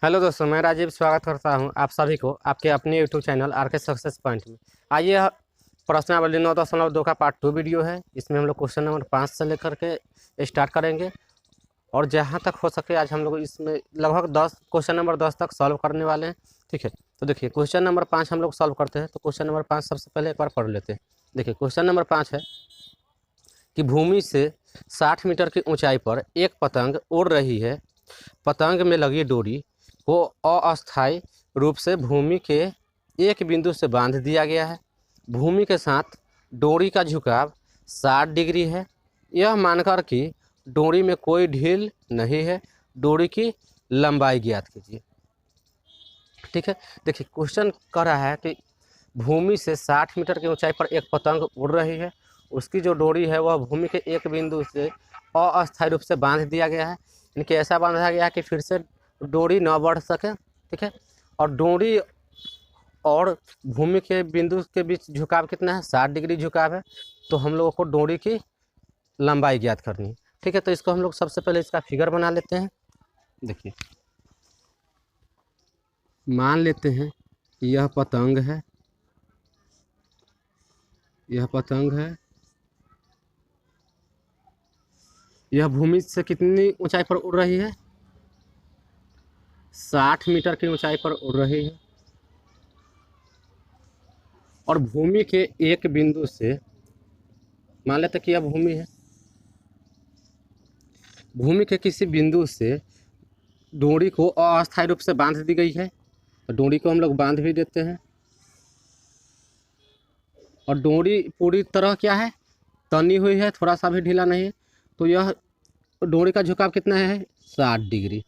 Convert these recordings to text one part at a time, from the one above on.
Hello दोस्तों, मैं राजीव स्वागत करता हूं आप सभी को आपके अपने यूट्यूब चैनल आर के सक्सेस पॉइंट में। आइए, प्रश्नावली 9.2 का पार्ट 2 वीडियो है। इसमें हम लोग क्वेश्चन नंबर 5 से लेकर के स्टार्ट करेंगे और जहां तक हो सके आज हम लोग इसमें लगभग 10 क्वेश्चन नंबर 10 तक सॉल्व करने वाले हैं। ठीक है, तो देखिए क्वेश्चन नंबर 5 हम लोग सॉल्व करते हैं। तो क्वेश्चन नंबर 5 सबसे पहले एक बार पढ़ लेते हैं। देखिए क्वेश्चन नंबर 5 है कि भूमि से 60 मीटर की ऊंचाई पर एक पतंग उड़ रही है। पतंग में लगी डोरी को अस्थायी रूप से भूमि के एक बिंदु से बांध दिया गया है। भूमि के साथ डोरी का झुकाव 60 डिग्री है। यह मानकर कि डोरी में कोई ढील नहीं है, डोरी की लंबाई ज्ञात कीजिए। ठीक है, देखिए क्वेश्चन कह रहा है कि भूमि से 60 मीटर की ऊंचाई पर एक पतंग उड़ रही है। उसकी जो डोरी है वह भूमि के एक बिंदु से अस्थायी रूप से बांध दिया गया है। इनके ऐसा बांधा गया है कि फिर से डोरी न बढ़ सके। ठीक है, और डोरी और भूमि के बिंदु के बीच झुकाव कितना है? 60 डिग्री झुकाव है। तो हम लोगों को डोरी की लंबाई ज्ञात करनी है। ठीक है, तो इसको हम लोग सबसे पहले इसका फिगर बना लेते हैं। देखिए, मान लेते हैं यह पतंग है, यह पतंग है। यह भूमि से कितनी ऊंचाई पर उड़ रही है? 60 मीटर की ऊंचाई पर उड़ रही है और भूमि के एक बिंदु से, मान लेते कि यह भूमि है, भूमि के किसी बिंदु से डोरी को अस्थायी रूप से बांध दी गई है। तो डोरी को हम लोग बांध भी देते हैं और डोरी पूरी तरह क्या है? तनी हुई है, थोड़ा सा भी ढीला नहीं है। तो यह डोरी का झुकाव कितना है? 60 डिग्री।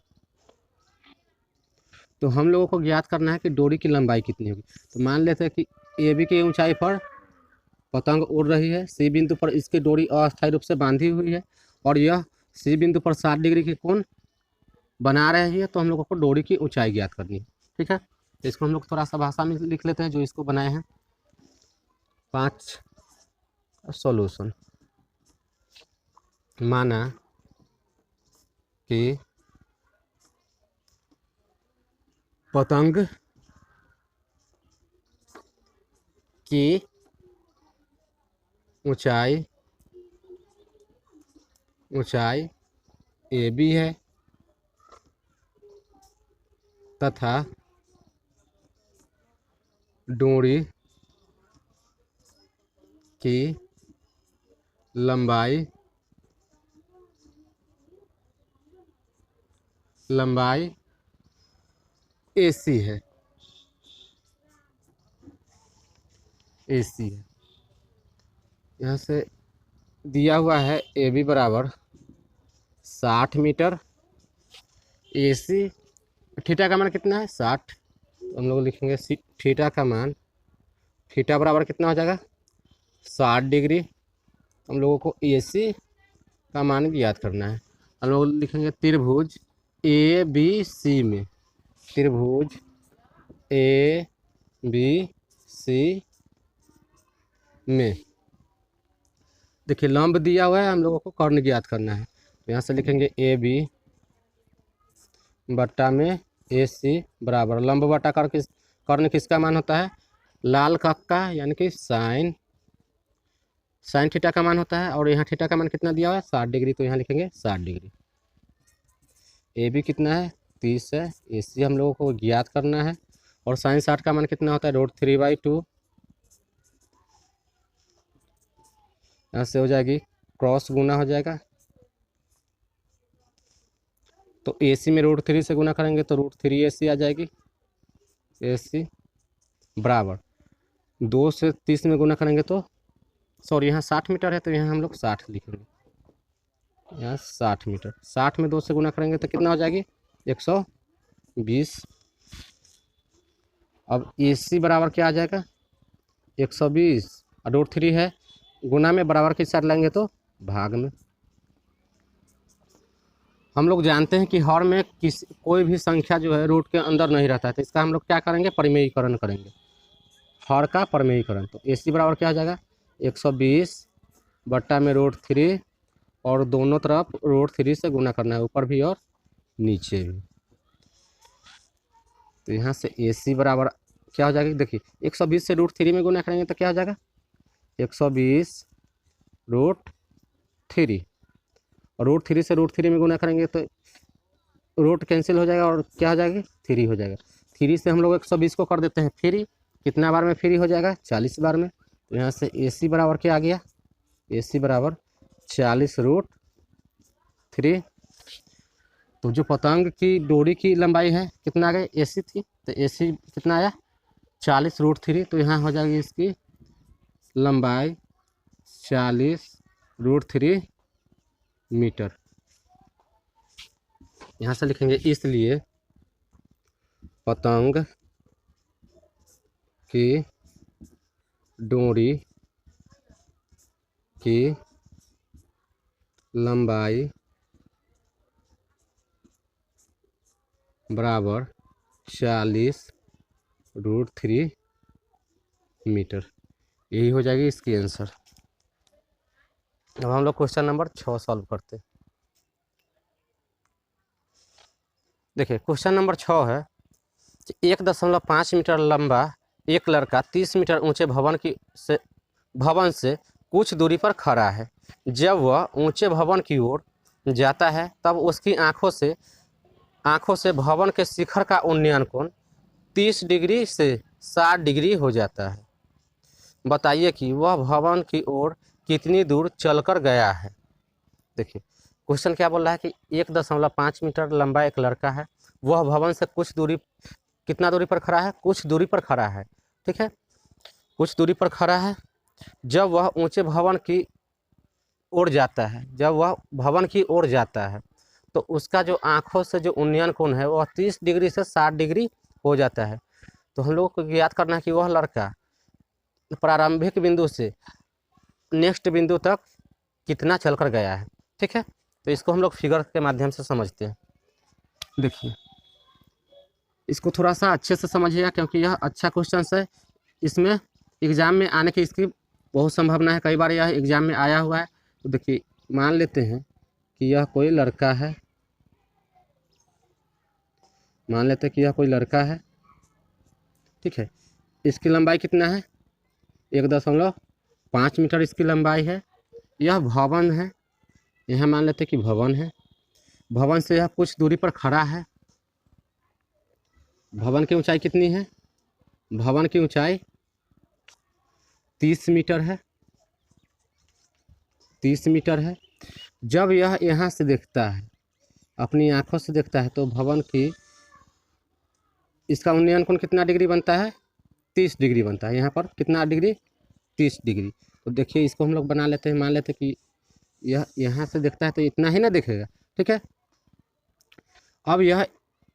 तो हम लोगों को ज्ञात करना है कि डोरी की लंबाई कितनी होगी। तो मान लेते हैं कि ए बी की ऊंचाई पर पतंग उड़ रही है। सी बिंदु पर इसकी डोरी अस्थायी रूप से बांधी हुई है और यह सी बिंदु पर 60 डिग्री की कोण बना रही है। तो हम लोगों को डोरी की ऊंचाई ज्ञात करनी है। ठीक है, तो इसको हम लोग थोड़ा सा भाषा में लिख लेते हैं जो इसको बनाए हैं। 5 सॉल्यूशन। माना कि पतंग की ऊंचाई ए बी है तथा डोरी की लंबाई AC है। यहाँ से दिया हुआ है ए बी बराबर 60 मीटर। AC थीटा का मान कितना है? 60। तो हम लोग लिखेंगे थीटा का मान, थीटा बराबर कितना हो जाएगा? 60 डिग्री। हम लोगों को AC का मान ज्ञात करना है। हम लोग लिखेंगे त्रिभुज ABC में, त्रिभुज ABC में देखिए लंब दिया हुआ है, हम लोगों को कर्ण ज्ञात करना है। तो यहाँ से लिखेंगे AB बट्टा में AC बराबर लंब बट्टा कर्ण किसका मान होता है? लाल कक का, यानी कि साइन थीटा का मान होता है। और यहाँ थीटा का मान कितना दिया हुआ है? 60 डिग्री। तो यहाँ लिखेंगे 60 डिग्री। AB कितना है? 30 है। AC हम लोगों को ज्ञात करना है। और साइन 60 का मान कितना होता है? √3/2। यहाँ से हो जाएगी क्रॉस गुना हो जाएगा। तो AC में √3 से गुना करेंगे तो √3AC आ जाएगी। AC बराबर 2 से 30 में गुना करेंगे तो, सॉरी यहाँ 60 मीटर है तो यहाँ हम लोग 60 लिखेंगे। यहाँ 60 मीटर, 60 में 2 से गुना करेंगे तो कितना हो जाएगी? 120। अब AC बराबर क्या आ जाएगा? 120 और √3 है, गुना में बराबर के साथ लाएंगे तो भाग में। हम लोग जानते हैं कि हर में कोई भी संख्या जो है रूट के अंदर नहीं रहता है। तो इसका हम लोग क्या करेंगे? परिमेयीकरण करेंगे, हर का परिमेयीकरण। तो AC बराबर क्या आ जाएगा? 120 बट्टा में √3 और दोनों तरफ √3 से गुना करना है, ऊपर भी और नीचे भी। तो यहाँ से AC बराबर क्या हो जाएगा, देखिए 120 से √3 में गुना करेंगे तो क्या हो जाएगा 120 √3, और √3 से √3 में गुना करेंगे तो रूट कैंसिल हो जाएगा और क्या हो जाएगी 3 हो जाएगा। 3 से हम लोग 120 को कर देते हैं फ्री, कितना बार में फ्री हो जाएगा 40 बार में। तो यहाँ से AC बराबर क्या आ गया, AC बराबर 40√3। तो जो पतंग की डोरी की लंबाई है कितना आ गया, AC थी तो AC कितना आया 40√3। तो यहाँ हो जाएगी इसकी लंबाई 40√3 मीटर। यहाँ से लिखेंगे इसलिए पतंग की डोरी की लंबाई बराबर 40√3 मीटर। यही हो जाएगी इसकी आंसर। अब हम लोग क्वेश्चन नंबर 6 सॉल्व करते हैं। देखिए क्वेश्चन नंबर 6 है 1.5 मीटर लंबा एक लड़का 30 मीटर ऊंचे भवन से कुछ दूरी पर खड़ा है। जब वह ऊंचे भवन की ओर जाता है तब उसकी आंखों से भवन के शिखर का उन्नयन कोण 30 डिग्री से 60 डिग्री हो जाता है। बताइए कि वह भवन की ओर कितनी दूर चलकर गया है। देखिए क्वेश्चन क्या बोल रहा है कि 1.5 मीटर लंबा एक लड़का है, वह भवन से कितना दूरी पर खड़ा है, कुछ दूरी पर खड़ा है, ठीक है, कुछ दूरी पर खड़ा है। जब वह ऊंचे भवन की ओर जाता है, जब वह भवन की ओर जाता है तो उसका जो आंखों से जो उन्नयन कोण है वह 30 डिग्री से 60 डिग्री हो जाता है। तो हम लोगों को याद करना है कि वह लड़का प्रारंभिक बिंदु से नेक्स्ट बिंदु तक कितना चलकर गया है, ठीक है। तो इसको हम लोग फिगर के माध्यम से समझते हैं। देखिए इसको थोड़ा सा अच्छे से समझिएगा क्योंकि यह अच्छा क्वेश्चन है, इसमें एग्ज़ाम में आने की इसकी बहुत संभावना है, कई बार यह एग्ज़ाम में आया हुआ है। तो देखिए मान लेते हैं कि यह कोई लड़का है, मान लेते हैं कि यह कोई लड़का है, ठीक है। इसकी लंबाई कितना है 1.5 मीटर इसकी लंबाई है। यह भवन है, यह मान लेते हैं कि भवन है, भवन से यह कुछ दूरी पर खड़ा है। भवन की ऊंचाई कितनी है, भवन की ऊंचाई 30 मीटर है, 30 मीटर है। जब यह यहाँ से देखता है, अपनी आंखों से देखता है, तो भवन की इसका उन्नयन कोण कितना डिग्री बनता है 30 डिग्री बनता है। यहाँ पर कितना डिग्री 30 डिग्री। तो देखिए इसको हम लोग बना लेते हैं, मान लेते हैं कि यह यहाँ से देखता है तो इतना ही ना देखेगा, ठीक है। अब यह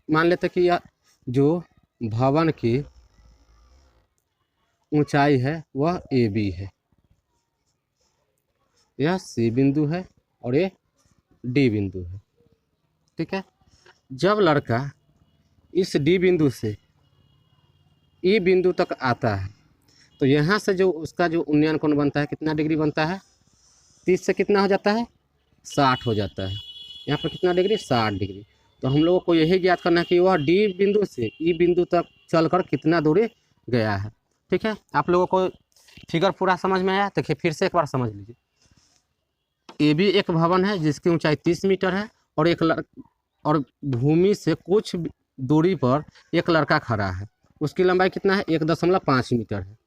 मान लेते हैं कि यह जो भवन की ऊंचाई है वह AB है, यह C बिंदु है और ये D बिंदु है, ठीक है। जब लड़का इस D बिंदु से E बिंदु तक आता है तो यहाँ से जो उसका जो उन्नयन कोण बनता है कितना डिग्री बनता है, 30 से कितना हो जाता है 60 हो जाता है। यहाँ पर कितना डिग्री 60 डिग्री। तो हम लोगों को यही ज्ञात करना है कि वह D बिंदु से E बिंदु तक चलकर कितना दूरी गया है, ठीक है। आप लोगों को फिगर पूरा समझ में आया। देखिए फिर से एक बार समझ लीजिए। AB एक भवन है जिसकी ऊंचाई 30 मीटर है और भूमि से कुछ दूरी पर एक लड़का खड़ा है, उसकी लंबाई कितना है 1.5 मीटर है।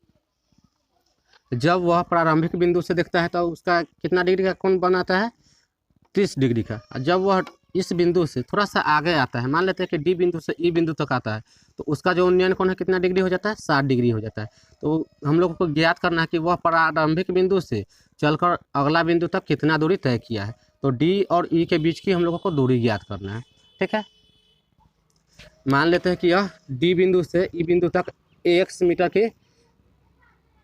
जब वह प्रारंभिक बिंदु से देखता है तो उसका कितना डिग्री का कोण बनाता है 30 डिग्री का। जब वह इस बिंदु से थोड़ा सा आगे आता है, मान लेते हैं कि D बिंदु से E बिंदु तक आता है, तो उसका जो उन्नयन कोण है कितना डिग्री हो जाता है 60 डिग्री हो जाता है। तो हम लोग को ज्ञात करना है कि वह प्रारंभिक बिंदु से चलकर अगला बिंदु तक कितना दूरी तय किया है। तो D और E के बीच की हम लोगों को दूरी ज्ञात करना है, ठीक है। मान लेते हैं कि यह D बिंदु से E बिंदु तक x मीटर की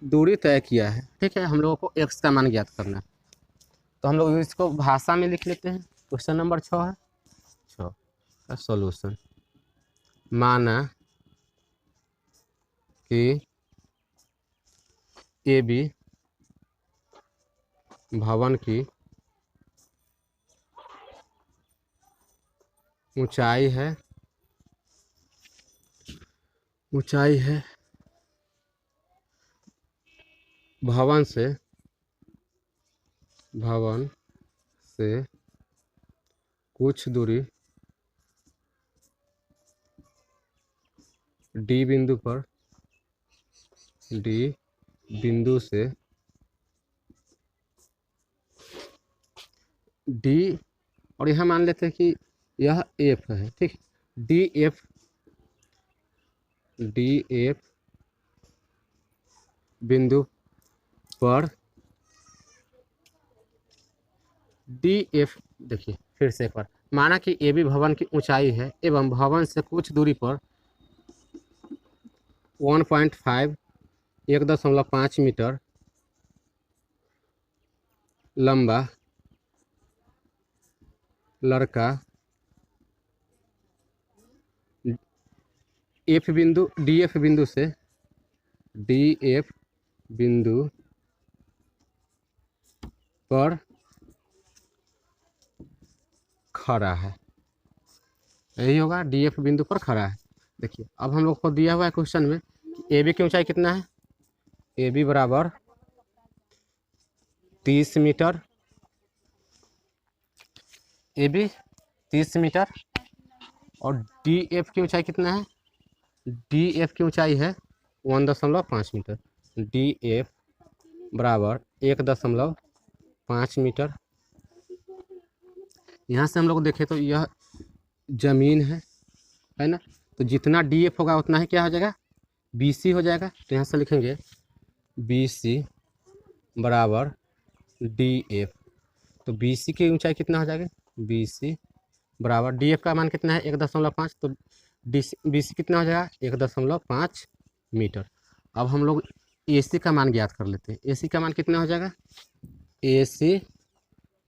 दूरी तय किया है, ठीक है। हम लोगों को x का मान ज्ञात करना है। तो हम लोग इसको भाषा में लिख लेते हैं। क्वेश्चन नंबर 6 है 6 का सॉल्यूशन। माना कि AB भवन की ऊंचाई है ऊंचाई है भवन से कुछ दूरी डी बिंदु पर, डी बिंदु से डी, और यहाँ मान लेते हैं कि यह एफ है, ठीक। डी एफ बिंदु पर, डी एफ, देखिए फिर से एक बार, माना कि ए बी भवन की ऊंचाई है एवं भवन से कुछ दूरी पर 1.5 1.5 मीटर लंबा लड़का एफ बिंदु, डी एफ बिंदु से, डी एफ बिंदु पर खड़ा है, यही होगा, डी एफ बिंदु पर खड़ा है। देखिए अब हम लोग को दिया हुआ है क्वेश्चन में कि ए बी की ऊंचाई कितना है, ए बी बराबर 30 मीटर, ए बी 30 मीटर, और डी एफ की ऊंचाई कितना है, डी एफ की ऊंचाई है 1.5 मीटर, डी एफ बराबर 1.5 मीटर। यहाँ से हम लोग देखें तो यह जमीन है ना, तो जितना डी एफ होगा उतना ही क्या हो जाएगा, बी सी हो जाएगा। तो यहाँ से लिखेंगे बी सी बराबर डी एफ, तो बी सी की ऊंचाई कितना हो जाएगा, बी सी बराबर, डी एफ का मान कितना है 1.5, तो बी सी कितना हो जाएगा 1.5 मीटर। अब हम लोग ए सी का मान ज्ञात कर लेते हैं, ए सी का मान कितना हो जाएगा, ए सी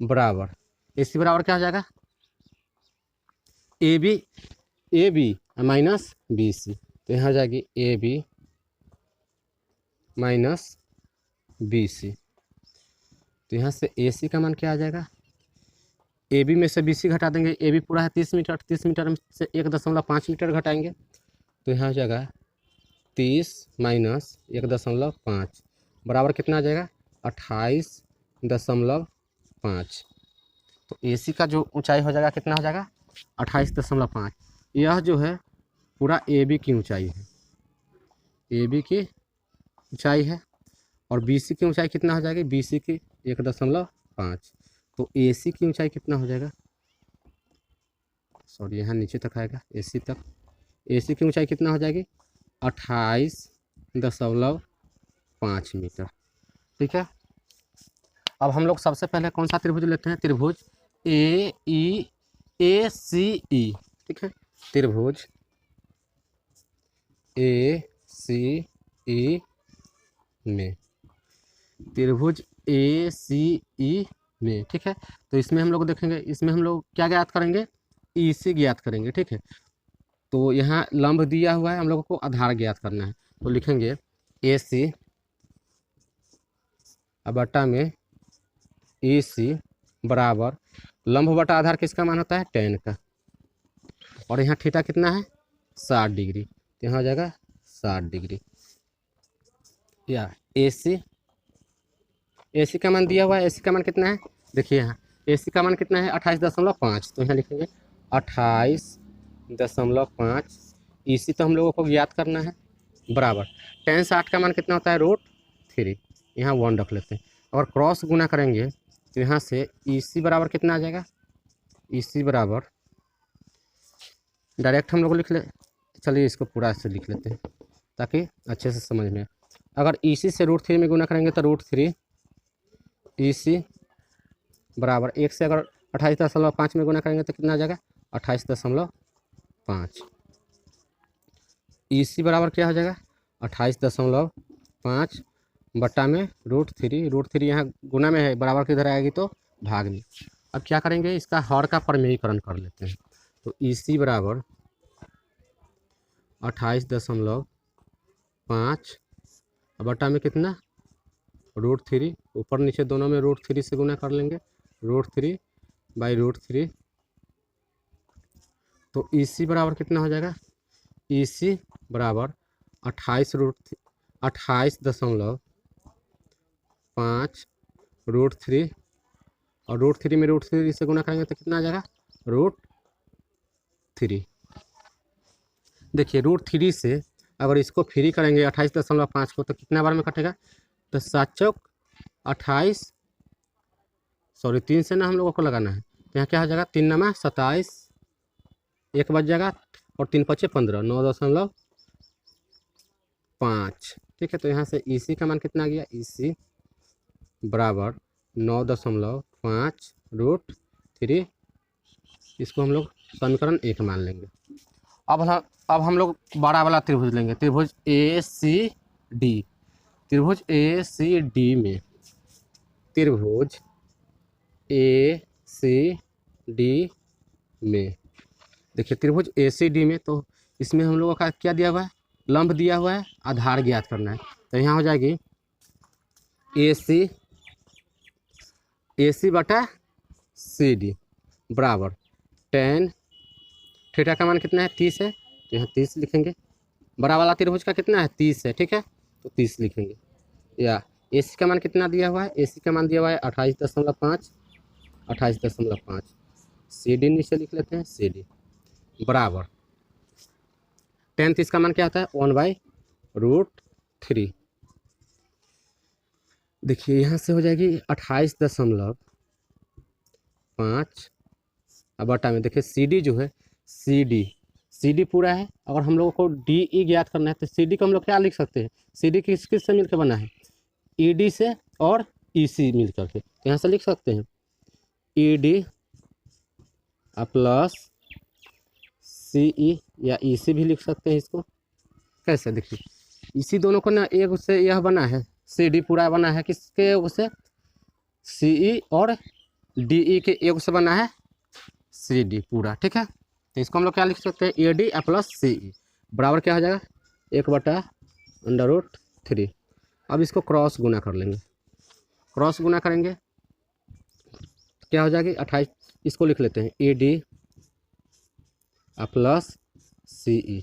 बराबर क्या हो जाएगा, a b minus b c, तो यहाँ हो जाएगी a b minus b c. तो यहाँ से ए सी का मान क्या आ जाएगा, ए बी में से बी सी घटा देंगे, ए बी पूरा है 30 मीटर, 30 मीटर में से 1.5 मीटर घटाएंगे, तो यहाँ हो जाएगा 30 माइनस 1.5 बराबर कितना आ जाएगा 28.5। तो ए सी का जो ऊंचाई हो जाएगा कितना हो जाएगा 28.5। यह जो है पूरा ए बी की ऊंचाई है, ए बी की ऊंचाई है, और बी सी की ऊंचाई कितना हो जाएगी, बी सी की 1.5। तो ए सी की ऊंचाई कितना हो जाएगा, सॉरी यहाँ नीचे तक आएगा ए सी तक, ए सी की ऊंचाई कितना हो जाएगी 28.5 मीटर, ठीक है। अब हम लोग सबसे पहले कौन सा त्रिभुज लेते हैं, त्रिभुज ए सी ई, ठीक है, त्रिभुज ए सी ई में, त्रिभुज ए सी ई में, ठीक है। तो इसमें हम लोग देखेंगे, इसमें हम लोग क्या ज्ञात करेंगे, ई सी ज्ञात करेंगे, ठीक है। तो यहाँ लंब दिया हुआ है, हम लोगों को आधार ज्ञात करना है, तो लिखेंगे ए सी बटा में ए सी बराबर, लंब बटा आधार किसका मान होता है, tan का, और यहाँ थीटा कितना है 60 डिग्री, तो यहाँ हो जाएगा 60 डिग्री। या ए सी का मान दिया हुआ है, ए सी का मान कितना है, देखिए यहाँ ए सी का मान कितना है 28.5, तो यहाँ लिखेंगे 28.5, ई सी तो हम लोगों को ज्ञात करना है, बराबर tan 60 का मान कितना होता है √3, यहाँ 1 रख लेते हैं, और क्रॉस गुना करेंगे तो यहाँ से ई सी बराबर कितना आ जाएगा, ई सी बराबर, डायरेक्ट हम लोग लिख ले, चलिए इसको पूरा से लिख लेते हैं ताकि अच्छे से समझ में। अगर ई सी से √3 में गुना करेंगे तो √3 ई सी बराबर, 1 से अगर 28.5 में गुना करेंगे तो कितना आ जाएगा 28.5, ई सी बराबर क्या हो जाएगा 28.5 बट्टा में √3 यहाँ गुना में है, बराबर किधर आएगी तो भाग में। अब क्या करेंगे, इसका हर का प्रमेयीकरण कर लेते हैं, तो ई सी बराबर 28.5 बट्टा में कितना √3, ऊपर नीचे दोनों में √3 से गुना कर लेंगे, √3 बाई √3, तो ई सी बराबर कितना हो जाएगा, ई सी बराबर 28.5 और √3 में √3 से गुना करेंगे तो कितना आ जाएगा √3। देखिए √3 से अगर इसको फ्री करेंगे 28.5 को तो कितना बार में कटेगा, तो 7 चौक 28, सॉरी 3 से ना हम लोगों को लगाना है, तो यहाँ क्या हो जाएगा 3 नमा 27, 1 बच जाएगा और 3 पचे 15, 9.5। ठीक है, तो यहाँ से EC का मान कितना आ गया, EC बराबर 9.5 √3। इसको हम लोग समीकरण 1 मान लेंगे। अब हम लोग बड़ा वाला त्रिभुज लेंगे, त्रिभुज ACD। त्रिभुज ACD में देखिए त्रिभुज ACD में तो इसमें हम लोगों का क्या दिया हुआ है, लंब दिया हुआ है, आधार ज्ञात करना है। तो यहाँ हो जाएगी AC बटा CD बराबर tan थीटा का मान कितना है 30 है, तो यहाँ 30 लिखेंगे। बड़ा वाला त्रिभुज का कितना है 30 है, ठीक है, तो 30 लिखेंगे। या AC का मान कितना दिया हुआ है, AC का मान दिया हुआ है 28.5। CD नीचे लिख लेते हैं, CD बराबर tan 30 का मान क्या होता है 1/√3। देखिए यहाँ से हो जाएगी 28.5 अब बटा में देखिए CD जो है CD पूरा है। अगर हम लोगों को DE ज्ञात करना है तो CD को हम लोग क्या लिख सकते हैं, CD किस से मिलकर बना है, ED से और EC मिल करके, तो यहाँ से लिख सकते हैं ED प्लस CE या EC भी लिख सकते हैं। इसको कैसे, देखिए इसी दोनों को ना एक उससे यह बना है, CD पूरा बना है किसके उसे, CE और DE के एक से बना है CD पूरा, ठीक है। तो इसको हम लोग क्या लिख सकते हैं AD प्लस CE बराबर क्या हो जाएगा 1/√3। अब इसको क्रॉस गुना कर लेंगे, क्रॉस गुना करेंगे क्या हो जाएगी 28। इसको लिख लेते हैं AD प्लस CE,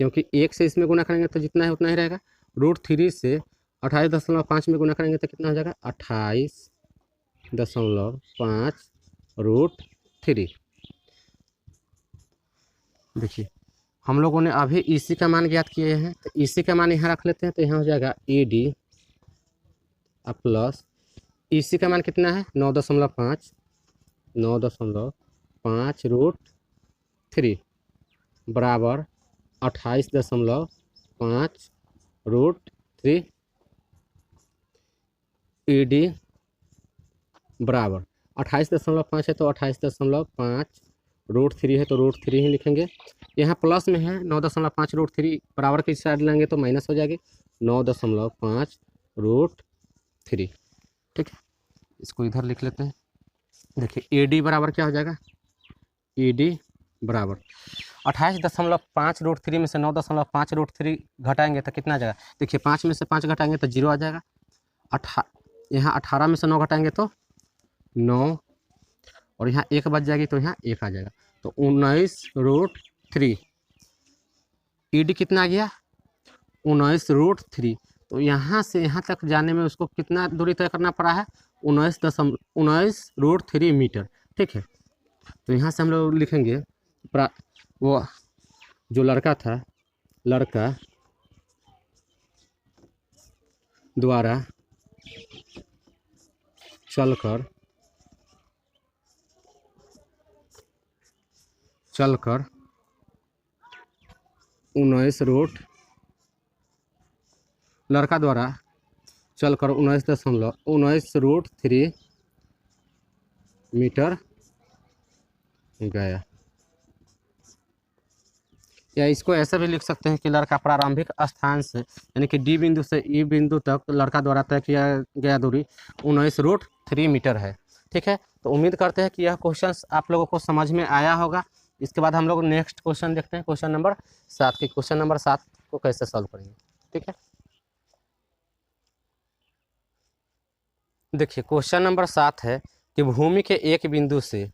क्योंकि 1 से इसमें गुना करेंगे तो जितना है उतना ही रहेगा। √3 से 28.5 में गुना करेंगे तो कितना हो जाएगा 28.5 √3। देखिए हम लोगों ने अभी EC का मान ज्ञात किए हैं, तो EC का मान यहाँ रख लेते हैं, तो यहाँ हो जाएगा AD प्लस EC का मान कितना है 9.5 √3 बराबर 28.5 √3। ED बराबर 28.5 है तो 28.5 √3 है तो √3 ही लिखेंगे। यहाँ प्लस में है 9.5 √3 बराबर की साइड लेंगे तो माइनस हो जाएगी 9.5 √3, ठीक है। इसको इधर लिख लेते हैं। देखिए AD बराबर क्या हो जाएगा, AD बराबर 28.5 √3 में से 9.5 √3 घटाएंगे तो कितना आ जाएगा, देखिए 5 में से 5 घटाएंगे तो 0 आ जाएगा। यहाँ 18 में से 9 घटाएंगे तो 9 और यहाँ 1 बच जाएगी तो यहाँ 1 आ जाएगा, तो 19√3। ED कितना आ गया 19√3। तो यहाँ से यहाँ तक जाने में उसको कितना दूरी तय करना पड़ा है 19.19 मीटर, ठीक है। तो यहाँ से हम लोग लिखेंगे वो जो लड़का था, लड़का द्वारा चलकर 19 लड़का द्वारा चलकर 19.19 मीटर गया। या इसको ऐसे भी लिख सकते हैं कि लड़का प्रारंभिक स्थान से यानी कि D बिंदु से E बिंदु तक लड़का द्वारा तय किया गया दूरी 19√3 मीटर है, ठीक है। तो उम्मीद करते हैं कि यह क्वेश्चन आप लोगों को समझ में आया होगा। इसके बाद हम लोग नेक्स्ट क्वेश्चन देखते हैं, क्वेश्चन नंबर 7 की। क्वेश्चन नंबर 7 को कैसे सॉल्व करेंगे, ठीक है। देखिए क्वेश्चन नंबर 7 है कि भूमि के एक बिंदु से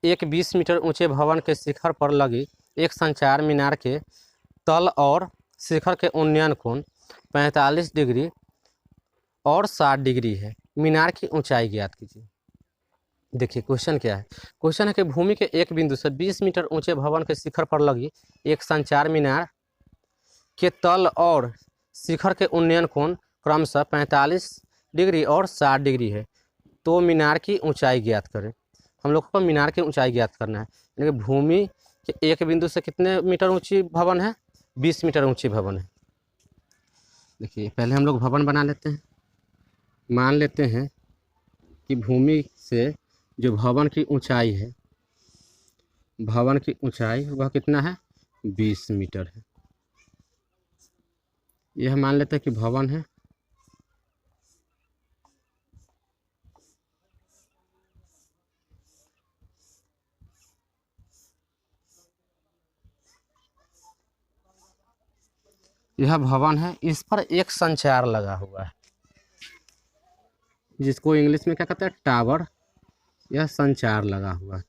एक 20 मीटर ऊंचे भवन के शिखर पर लगी एक संचार मीनार के तल और शिखर के उन्नयन कोण 45 डिग्री और 60 डिग्री है। मीनार की ऊंचाई ज्ञात कीजिए। देखिए क्वेश्चन क्या है। क्वेश्चन है कि भूमि के एक बिंदु से 20 मीटर ऊंचे भवन के शिखर पर लगी एक संचार मीनार के तल और शिखर के उन्नयन कोण क्रमशः 45 डिग्री और 60 डिग्री है। तो मीनार की ऊंचाई ज्ञात करें। हम लोग को मीनार की ऊंचाई ज्ञात करना है। यानी कि भूमि के एक बिंदु से कितने मीटर ऊंची भवन है? 20 मीटर ऊंची भवन है। देखिए पहले हम लोग भवन बना लेते हैं। मान लेते हैं कि भूमि से जो भवन की ऊंचाई है, भवन की ऊंचाई वह कितना है? 20 मीटर है। यह मान लेते हैं कि भवन है। यह भवन है, इस पर एक संचार लगा हुआ है जिसको इंग्लिश में क्या कहते हैं? टावर। यह संचार लगा हुआ है,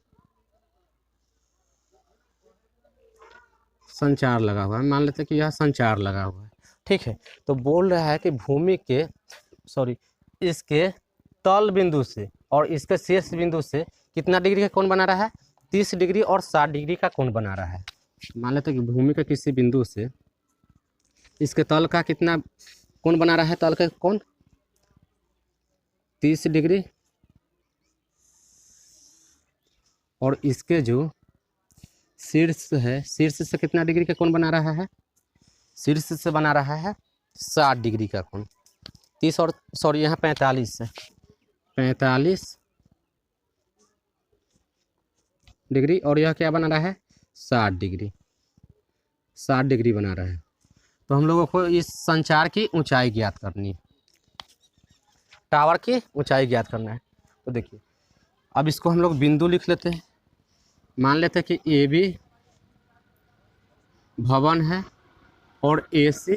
संचार लगा हुआ है। मान लेते हैं कि यह संचार लगा हुआ है, ठीक है। तो बोल रहा है कि भूमि के इसके तल बिंदु से और इसके शीर्ष बिंदु से कितना डिग्री का कोण बना रहा है? 30 डिग्री और 60 डिग्री का कोण बना रहा है। मान लेते हैं कि भूमि के किसी बिंदु से इसके तल का कितना कोण बना रहा है? तल का कोण 30 डिग्री और इसके जो शीर्ष है, शीर्ष से कितना डिग्री का कोण बना रहा है? शीर्ष से बना रहा है 60 डिग्री का कोण। 30 और यहाँ 45 है, 45 डिग्री और यह क्या बना रहा है? 60 डिग्री, 60 डिग्री बना रहा है। तो हम लोगों को इस संचार की ऊंचाई ज्ञात करनी है, टावर की ऊंचाई ज्ञात करना है। तो देखिए अब इसको हम लोग बिंदु लिख लेते हैं। मान लेते हैं कि ए बी भवन है और ए सी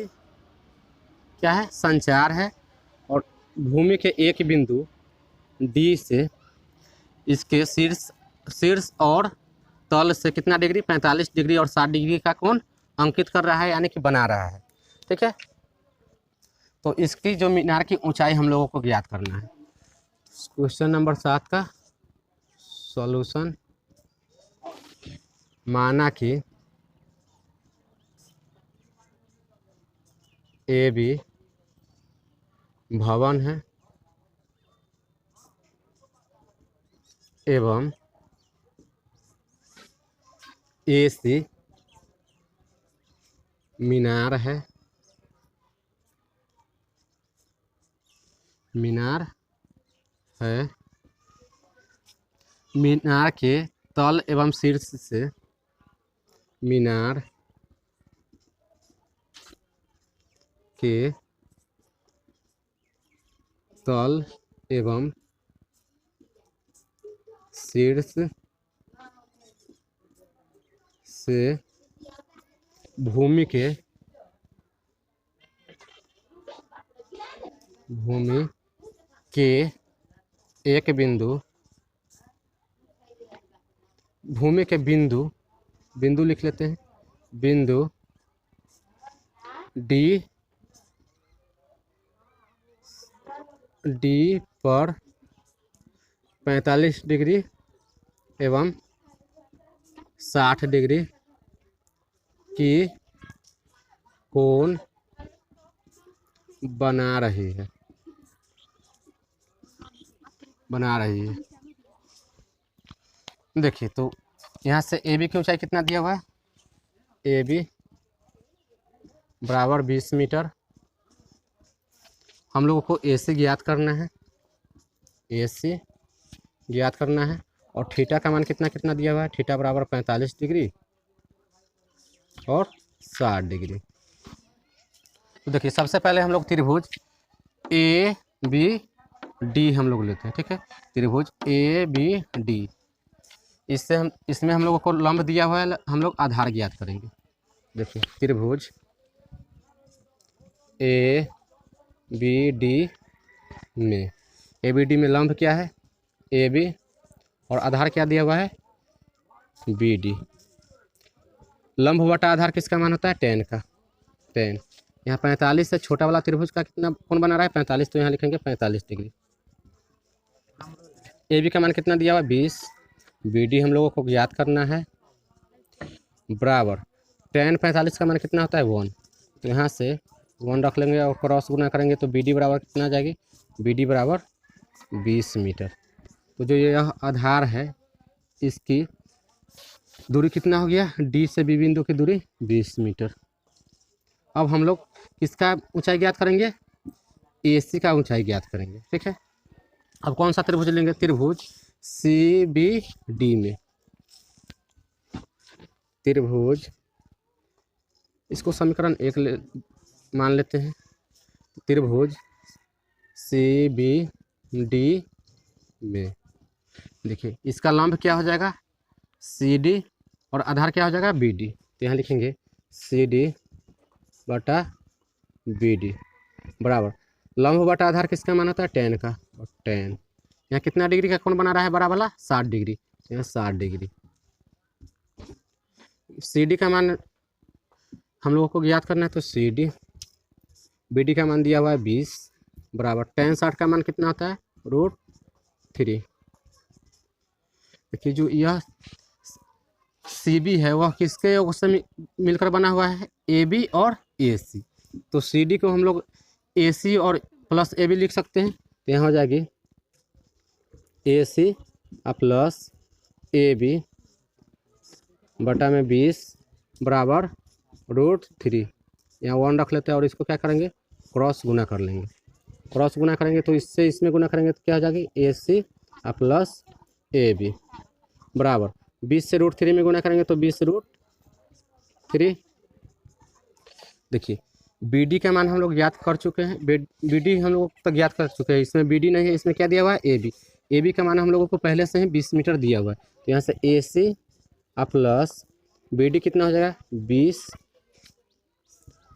क्या है? संचार है। और भूमि के एक बिंदु डी से इसके शीर्ष और तल से कितना डिग्री? 45 डिग्री और 60 डिग्री का कोण अंकित कर रहा है, यानी कि बना रहा है, ठीक है। तो इसकी जो मीनार की ऊंचाई हम लोगों को ज्ञात करना है। क्वेश्चन नंबर 7 का सॉल्यूशन। माना कि ए बी भवन है एवं ए सी मीनार है, मीनार है। मीनार के तल एवं शीर्ष से मीनार के तल एवं शीर्ष से भूमि के एक बिंदु, भूमि के बिंदु लिख लेते हैं। बिंदु डी पर 45 डिग्री एवं 60 डिग्री की कोण बना रही है, देखिए तो यहाँ से ए बी की ऊंचाई कितना दिया हुआ है? ए बी बराबर 20 मीटर। हम लोगों को ए सी ज्ञात करना है, ए सी ज्ञात करना है। और थीटा का मान कितना दिया हुआ है? थीटा बराबर 45 डिग्री और 60 डिग्री। तो देखिए सबसे पहले हम लोग त्रिभुज ए बी डी हम लोग लेते हैं, ठीक है। त्रिभुज ए बी डी, इसमें हम लोगों को लंब दिया हुआ है, हम लोग आधार ज्ञात करेंगे। देखिए त्रिभुज ए बी डी में, ए बी डी में लंब क्या है? ए बी और आधार क्या दिया हुआ है? B d. लंब बटा आधार किसका मान होता है? 10 का। 10। यहाँ 45 से छोटा वाला त्रिभुज का कितना कोण बना रहा है 45, तो यहाँ लिखेंगे 45 डिग्री। ए बी का मान कितना दिया हुआ 20। बी डी हम लोगों को ज्ञात करना है, बराबर tan 45 का मान कितना होता है 1, तो यहाँ से 1 रख लेंगे और क्रॉस गुना करेंगे तो बी डी बराबर कितना आ जाएगी, बी डी बराबर 20 मीटर। तो जो यह आधार है इसकी दूरी कितना हो गया, डी से बी बिंदु की दूरी 20 मीटर। अब हम लोग किसका ऊंचाई ज्ञात करेंगे, ए सी का ऊंचाई ज्ञात करेंगे। ठीक है, अब कौन सा त्रिभुज लेंगे, त्रिभुज सी बी डी में, त्रिभुज इसको समीकरण 1 मान लेते हैं। त्रिभुज सी बी डी में देखिए इसका लंब क्या हो जाएगा सी डी और आधार क्या हो जाएगा बी डी, तो यहाँ लिखेंगे सी डी बटा बी डी बराबर लंब बटा आधार किसका मान होता है 10 का, और 10 यहाँ कितना डिग्री का कोण बना रहा है बड़ा वाला 60 डिग्री, यहाँ 60 डिग्री। सी डी का मान हम लोगों को ज्ञात करना है, तो सी डी बी डी का मान दिया हुआ है 20 बराबर tan 60 का मान कितना होता है √3। देखिए जो यह सी बी है वह किसके योग से मिलकर बना हुआ है, ए बी और ए सी, तो सी डी को हम लोग ए सी और प्लस ए बी लिख सकते हैं, तो यहाँ हो जाएगी ए सी प्लस ए बी बटा में 20 बराबर √3। यहाँ 1 रख लेते हैं और इसको क्या करेंगे क्रॉस गुना कर लेंगे, क्रॉस गुना करेंगे तो इससे इसमें गुना करेंगे तो क्या हो जाएगी ए सी प्लस ए बी बराबर 20 से √3 में गुना करेंगे तो 20√3। देखिए बी डी का मान हम लोग ज्ञात कर चुके हैं, बी डी हम लोग तो ज्ञात कर चुके हैं, इसमें बी डी नहीं है, इसमें क्या दिया हुआ है ए बी। ए बी का मान हम लोगों को पहले से ही 20 मीटर दिया हुआ है, तो यहाँ से ए सी प्लस बी डी कितना हो जाएगा 20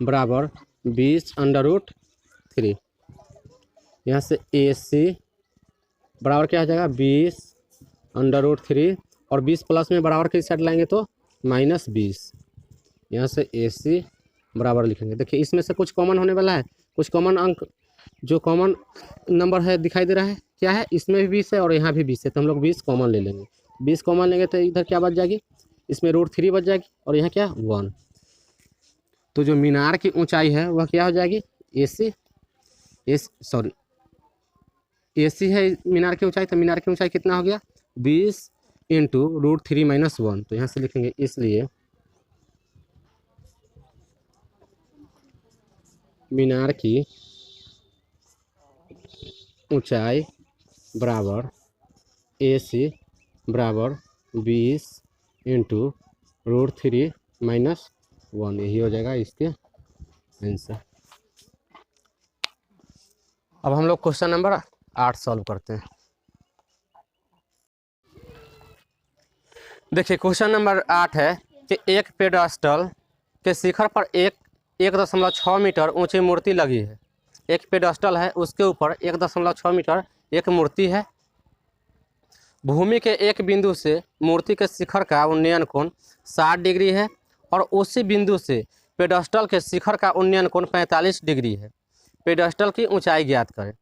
बराबर 20√3। यहाँ से ए सी बराबर क्या हो जाएगा 20√3 और 20 प्लस में बराबर की साइड लाएंगे तो -20। यहाँ से ए सी बराबर लिखेंगे। देखिए इसमें से कुछ कॉमन होने वाला है, कुछ कॉमन अंक जो कॉमन नंबर है दिखाई दे रहा है क्या है, इसमें भी 20 है और यहाँ भी 20 है, तो हम लोग 20 कॉमन ले लेंगे। 20 कॉमन लेंगे तो इधर क्या बच जाएगी, इसमें √3 बच जाएगी और यहाँ क्या 1। तो जो मीनार की ऊंचाई है वह क्या हो जाएगी ए सी है मीनार की ऊंचाई, तो मीनार की ऊंचाई कितना हो गया 20 इंटू √3 - 1, तो यहाँ से लिखेंगे इसलिए मीनार की ऊंचाई बराबर ए सी बराबर 20 इंटू √3 - 1, यही हो जाएगा इसके आंसर। अब हम लोग क्वेश्चन नंबर 8 सॉल्व करते हैं। देखिए क्वेश्चन नंबर 8 है कि एक पेडस्टल के शिखर पर 1.6 मीटर ऊंची मूर्ति लगी है। एक पेडस्टल है उसके ऊपर 1.6 मीटर एक मूर्ति है। भूमि के एक बिंदु से मूर्ति के शिखर का उन्नयन कोण 60 डिग्री है और उसी बिंदु से पेडस्टल के शिखर का उन्नयन कोण 45 डिग्री है। पेडस्टल की ऊंचाई ज्ञात करें।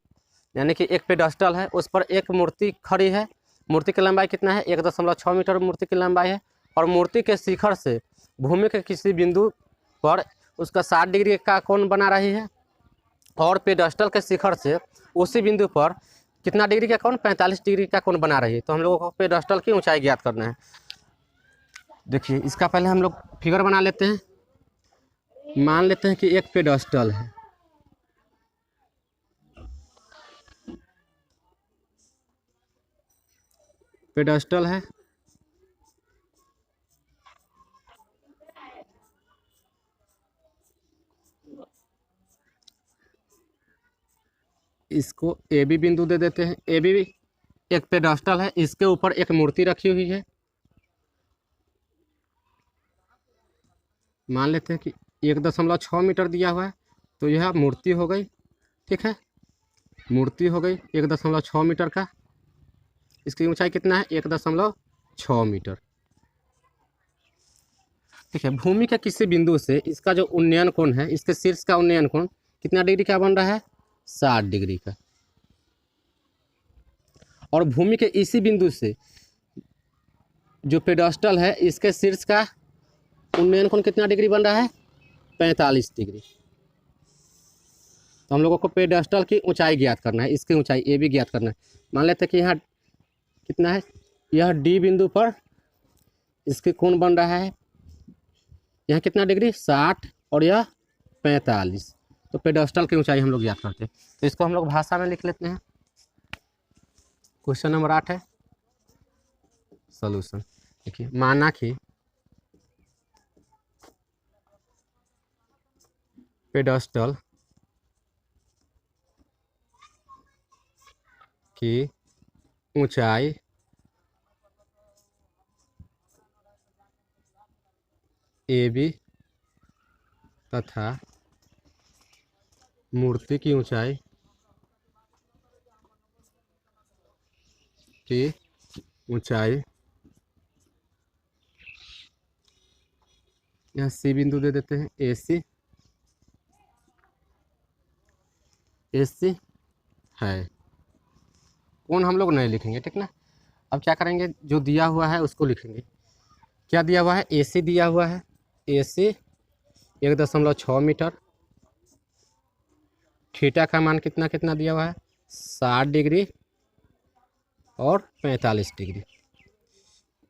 यानी कि एक पेडस्टल है उस पर एक मूर्ति खड़ी है, मूर्ति की लंबाई कितना है 1.6 मीटर मूर्ति की लंबाई है, और मूर्ति के शिखर से भूमि के किसी बिंदु पर उसका 60 डिग्री का कोण बना रही है, और पेडस्टल के शिखर से उसी बिंदु पर कितना डिग्री का कोण 45 डिग्री का कोण बना रही है। तो हम लोगों को पेडस्टल की ऊंचाई ज्ञात करना है। देखिए इसका पहले हम लोग फिगर बना लेते हैं। मान लेते हैं कि एक पेडस्टल है, पेडस्टल है, इसको ए बी बिंदु दे देते हैं। ए बी एक पेडस्टल है, इसके ऊपर एक मूर्ति रखी हुई है। मान लेते हैं कि 1.6 मीटर दिया हुआ है, तो यह मूर्ति हो गई। ठीक है, मूर्ति हो गई 1.6 मीटर का। इसकी ऊंचाई कितना है 1.6 मीटर। ठीक है, भूमि के किसी बिंदु से इसका जो उन्नयन कोण है, इसके शीर्ष का उन्नयन कोण कितना डिग्री का बन रहा है? 60 डिग्री का। और भूमि के इसी बिंदु से जो पेडस्टल है, इसके शीर्ष का उन्नयन कोण कितना डिग्री बन रहा है? 45 डिग्री। तो हम लोगों को पेडस्टल की ऊंचाई ज्ञात करना है, इसकी ऊंचाई ए भी ज्ञात करना है। मान लेते हैं कि यहाँ कितना है, यह डी बिंदु पर इसके कोण बन रहा है, यहाँ कितना डिग्री? 60 और यह 45। तो पेडस्टल की ऊंचाई हम लोग ज्ञात करते हैं। तो इसको हम लोग भाषा में लिख लेते हैं। क्वेश्चन नंबर 8 है सॉल्यूशन। देखिए, माना कि पेडस्टल की ऊंचाई ए बी तथा मूर्ति की ऊंचाई यहाँ सी बिंदु दे देते हैं, ए सी है। कौन हम लोग नहीं लिखेंगे, ठीक ना। अब क्या करेंगे, जो दिया हुआ है उसको लिखेंगे। क्या दिया हुआ है? ए सी दिया हुआ है। ए सी 1.6 मीटर। थीटा का मान कितना कितना दिया हुआ है? 60 डिग्री और 45 डिग्री।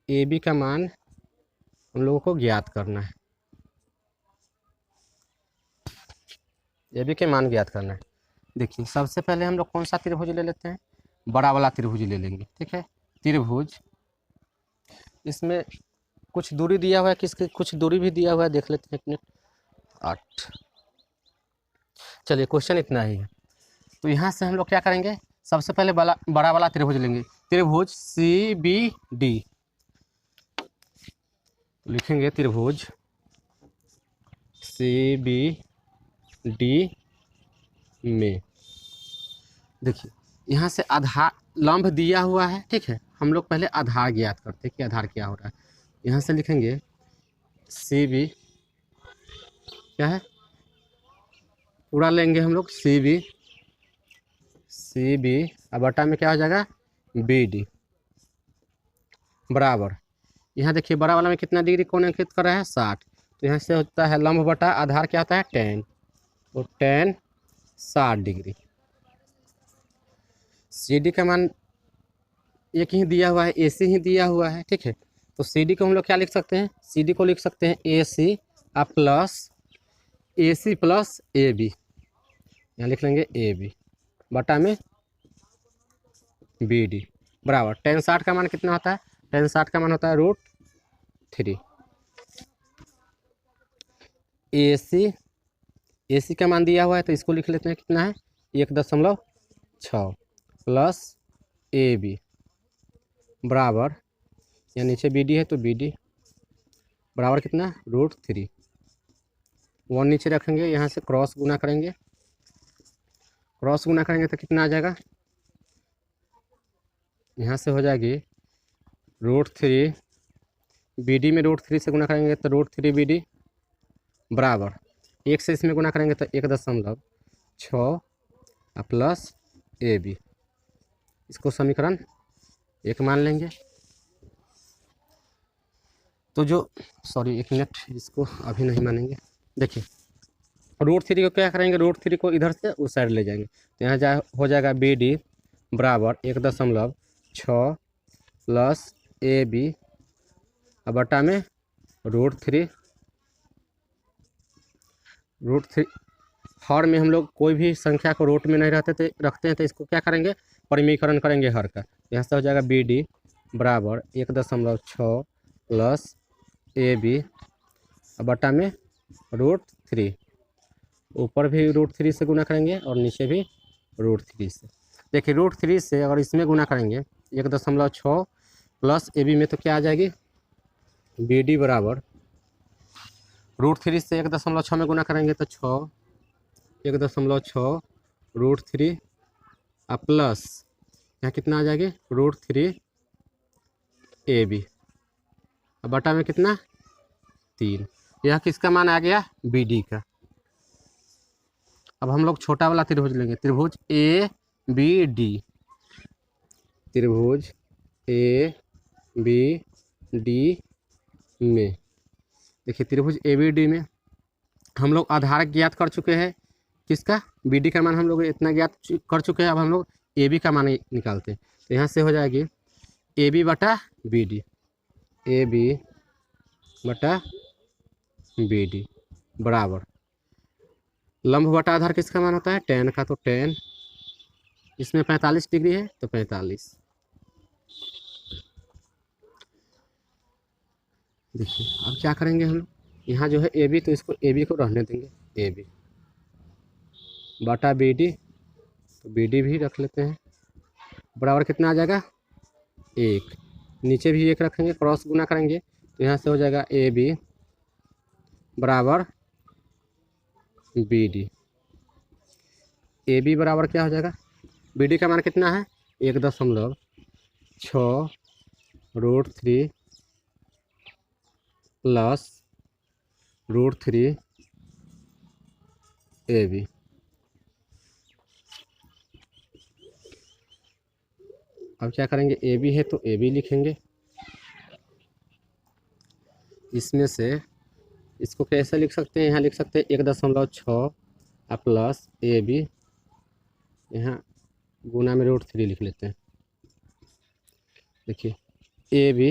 ए बी का मान हम लोगों को ज्ञात करना है। ए बी के मान ज्ञात करना है। देखिए, सबसे पहले हम लोग कौन सा त्रिभुज ले लेते हैं? बड़ा वाला त्रिभुज ले लेंगे, ठीक है। त्रिभुज, इसमें कुछ दूरी दिया हुआ है, किसकी कुछ दूरी भी दिया हुआ है, देख लेते हैं। 1 मिनट 8। चलिए, क्वेश्चन इतना ही है। तो यहाँ से हम लोग क्या करेंगे, सबसे पहले बड़ा वाला त्रिभुज लेंगे। त्रिभुज सी बी डी लिखेंगे। त्रिभुज सी बी डी में देखिए, यहाँ से आधार लंब दिया हुआ है, ठीक है। हम लोग पहले आधार ज्ञात करते हैं कि आधार क्या हो रहा है। यहाँ से लिखेंगे सी बी, क्या है, पूरा लेंगे हम लोग सी बी अब बटा में क्या हो जाएगा? बी डी बराबर, यहाँ देखिए बड़ा वाला में कितना डिग्री कोण अंकित कर रहा है? 60। तो यहाँ से होता है लंब बटा आधार क्या होता है? tan। तो tan 60 डिग्री। सी डी का मान एक ही दिया हुआ है, ए सी ही दिया हुआ है, ठीक है। तो सी डी को हम लोग क्या लिख सकते हैं? सी डी को लिख सकते हैं ए सी प्लस ए बी। यहाँ लिख लेंगे ए बी बटा में बी डी बराबर tan 60 का मान कितना होता है? tan 60 का मान होता है √3। ए सी का मान दिया हुआ है, तो इसको लिख लेते हैं, कितना है? 1.6 प्लस ए बी बराबर, यहाँ नीचे बी डी है तो बी डी बराबर कितना? √3। 1 नीचे रखेंगे, यहाँ से क्रॉस गुना करेंगे। क्रॉस गुना करेंगे तो कितना आ जाएगा? यहाँ से हो जाएगी √3, बी डी में √3 से गुना करेंगे तो √3 बी डी बराबर 1 से इसमें गुना करेंगे तो 1.6 प्लस ए बी। इसको समीकरण 1 मान लेंगे। तो जो 1 मिनट, इसको अभी नहीं मानेंगे। देखिए, √3 को क्या करेंगे? √3 को इधर से उस साइड ले जाएंगे, तो यहाँ हो जाएगा बी डी बराबर 1.6 प्लस ए बी बटा में √3। हर में हम लोग कोई भी संख्या को रूट में नहीं रखते हैं, तो इसको क्या करेंगे? परिमीकरण करेंगे हर का। यहाँ से हो जाएगा बी डी बराबर 1.6 प्लस ए बी बटा में √3। ऊपर भी √3 से गुना करेंगे और नीचे भी √3 से। देखिए, √3 से अगर इसमें गुना करेंगे 1.6 प्लस ए बी में, तो क्या आ जाएगी? बी डी बराबर √3 से 1.6 में गुना करेंगे तो 1.6 √3 प्लस यहाँ कितना आ जाएगी? √3 ए बी बटा में कितना? 3। यह किसका मान आ गया? बी डी का। अब हम लोग छोटा वाला त्रिभुज लेंगे, त्रिभुज ए बी डी, त्रिभुज ए बी डी में देखिए, त्रिभुज ए बी डी में हम लोग आधार ज्ञात कर चुके हैं, किसका? बी डी का मान हम लोग इतना ज्ञात कर चुके हैं। अब हम लोग ए बी का मान निकालते हैं, तो यहाँ से हो जाएगी ए बी बटा बी डी, ए बी बटा बी डी बराबर लंब बटा आधार किसका मान होता है? tan का, तो tan इसमें 45 डिग्री है तो 45। देखिए अब क्या करेंगे हम लोग, यहाँ जो है ए बी, तो इसको ए बी को रहने देंगे, ए बी बटा बी डी, तो बी डी भी रख लेते हैं, बराबर कितना आ जाएगा? 1। नीचे भी 1 रखेंगे, क्रॉस गुना करेंगे, तो यहाँ से हो जाएगा ए बी बराबर बी डी। ए बी बराबर क्या हो जाएगा? बी डी का मान कितना है? 1.6√3 प्लस √3 ए बी। अब क्या करेंगे, ए बी है तो ए बी लिखेंगे, इसमें से इसको कैसे लिख सकते हैं? यहाँ लिख सकते हैं 1.6 प्लस ए बी, यहाँ गुना में √3 लिख लेते हैं। देखिए ए बी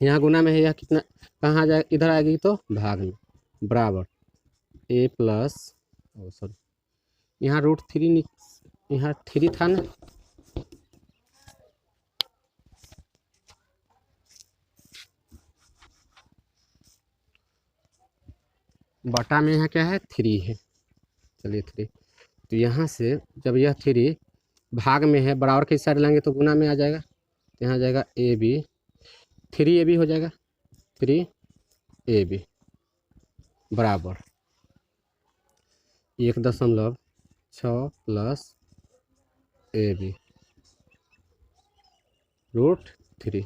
यहाँ गुना में है, यह कितना कहाँ आ जाएगा? इधर आएगी तो भाग में, बराबर ए प्लस सॉरी यहाँ √3, यहाँ 3 था ना, बटा में यहाँ क्या है? 3 है, चलिए 3। तो यहाँ से जब यह 3 भाग में है, बराबर की साइड लेंगे तो गुना में आ जाएगा, तो यहाँ जाएगा ए बी, 3 ए बी हो जाएगा, 3 ए बी बराबर 1.6 प्लस ए बी √3।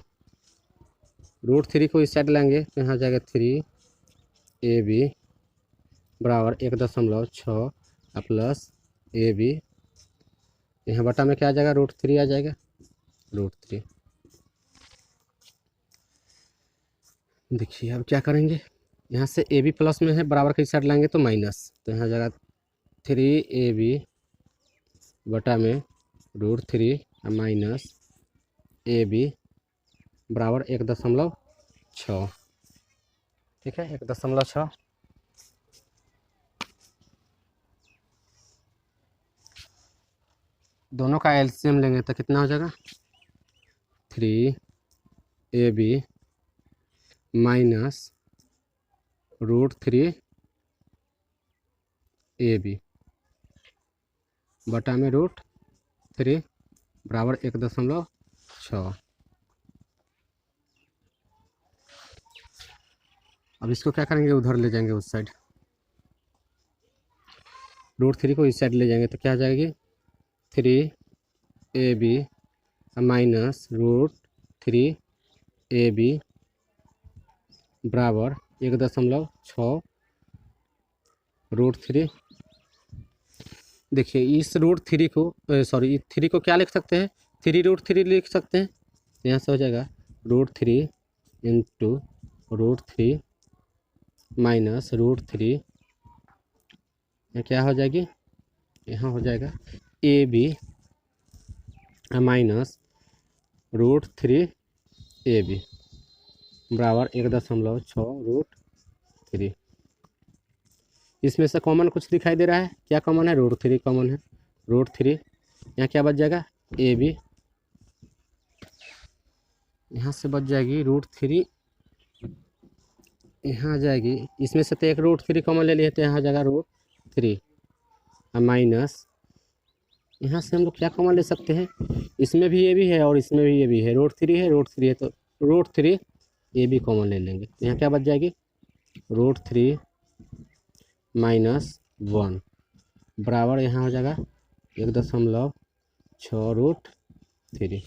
√3 को इस साइड लेंगे तो यहाँ जाएगा 3 ए बी बराबर 1.6 प्लस ए बी, यहाँ बटा में क्या आ जाएगा? √3 आ जाएगा, √3। देखिए अब क्या करेंगे, यहाँ से ए बी प्लस में है, बराबर की साइड लाएंगे तो माइनस, तो यहाँ जाएगा 3 ए बी बटा में √3 माइनस ए बी बराबर 1.6। ठीक है, 1.6। दोनों का एलसीएम लेंगे तो कितना हो जाएगा? 3 a b minus √3 a b बटा में √3 बराबर 1.6। अब इसको क्या करेंगे? उधर ले जाएंगे, उस साइड, √3 को इस साइड ले जाएंगे तो क्या आ जाएगी? 3 a b minus √3 a b बराबर 1.6 √3। देखिए इस √3 को सॉरी 3 को क्या लिख सकते हैं? 3√3 लिख सकते हैं, यहाँ से हो जाएगा √3 इंटू √3 माइनस √3, क्या हो जाएगी? यहाँ हो जाएगा a b minus √3 a b बराबर 1.6 √3। इसमें से कॉमन कुछ दिखाई दे रहा है? क्या कॉमन है? √3 कॉमन है, √3। यहाँ क्या बच जाएगा? ए बी, यहाँ से बच जाएगी √3, यहाँ आ जाएगी, इसमें से तो एक √3 कॉमन ले लिए तो यहाँ आ जाएगा √3 माइनस, यहाँ से हम लोग क्या कॉमन ले सकते हैं? इसमें भी ए बी है और इसमें भी ए बी है, √3 है, √3 है, तो √3 ए बी कॉमन ले लेंगे, तो यहाँ क्या बच जाएगी? √3 माइनस 1 बराबर यहाँ हो जाएगा 1.6 √3।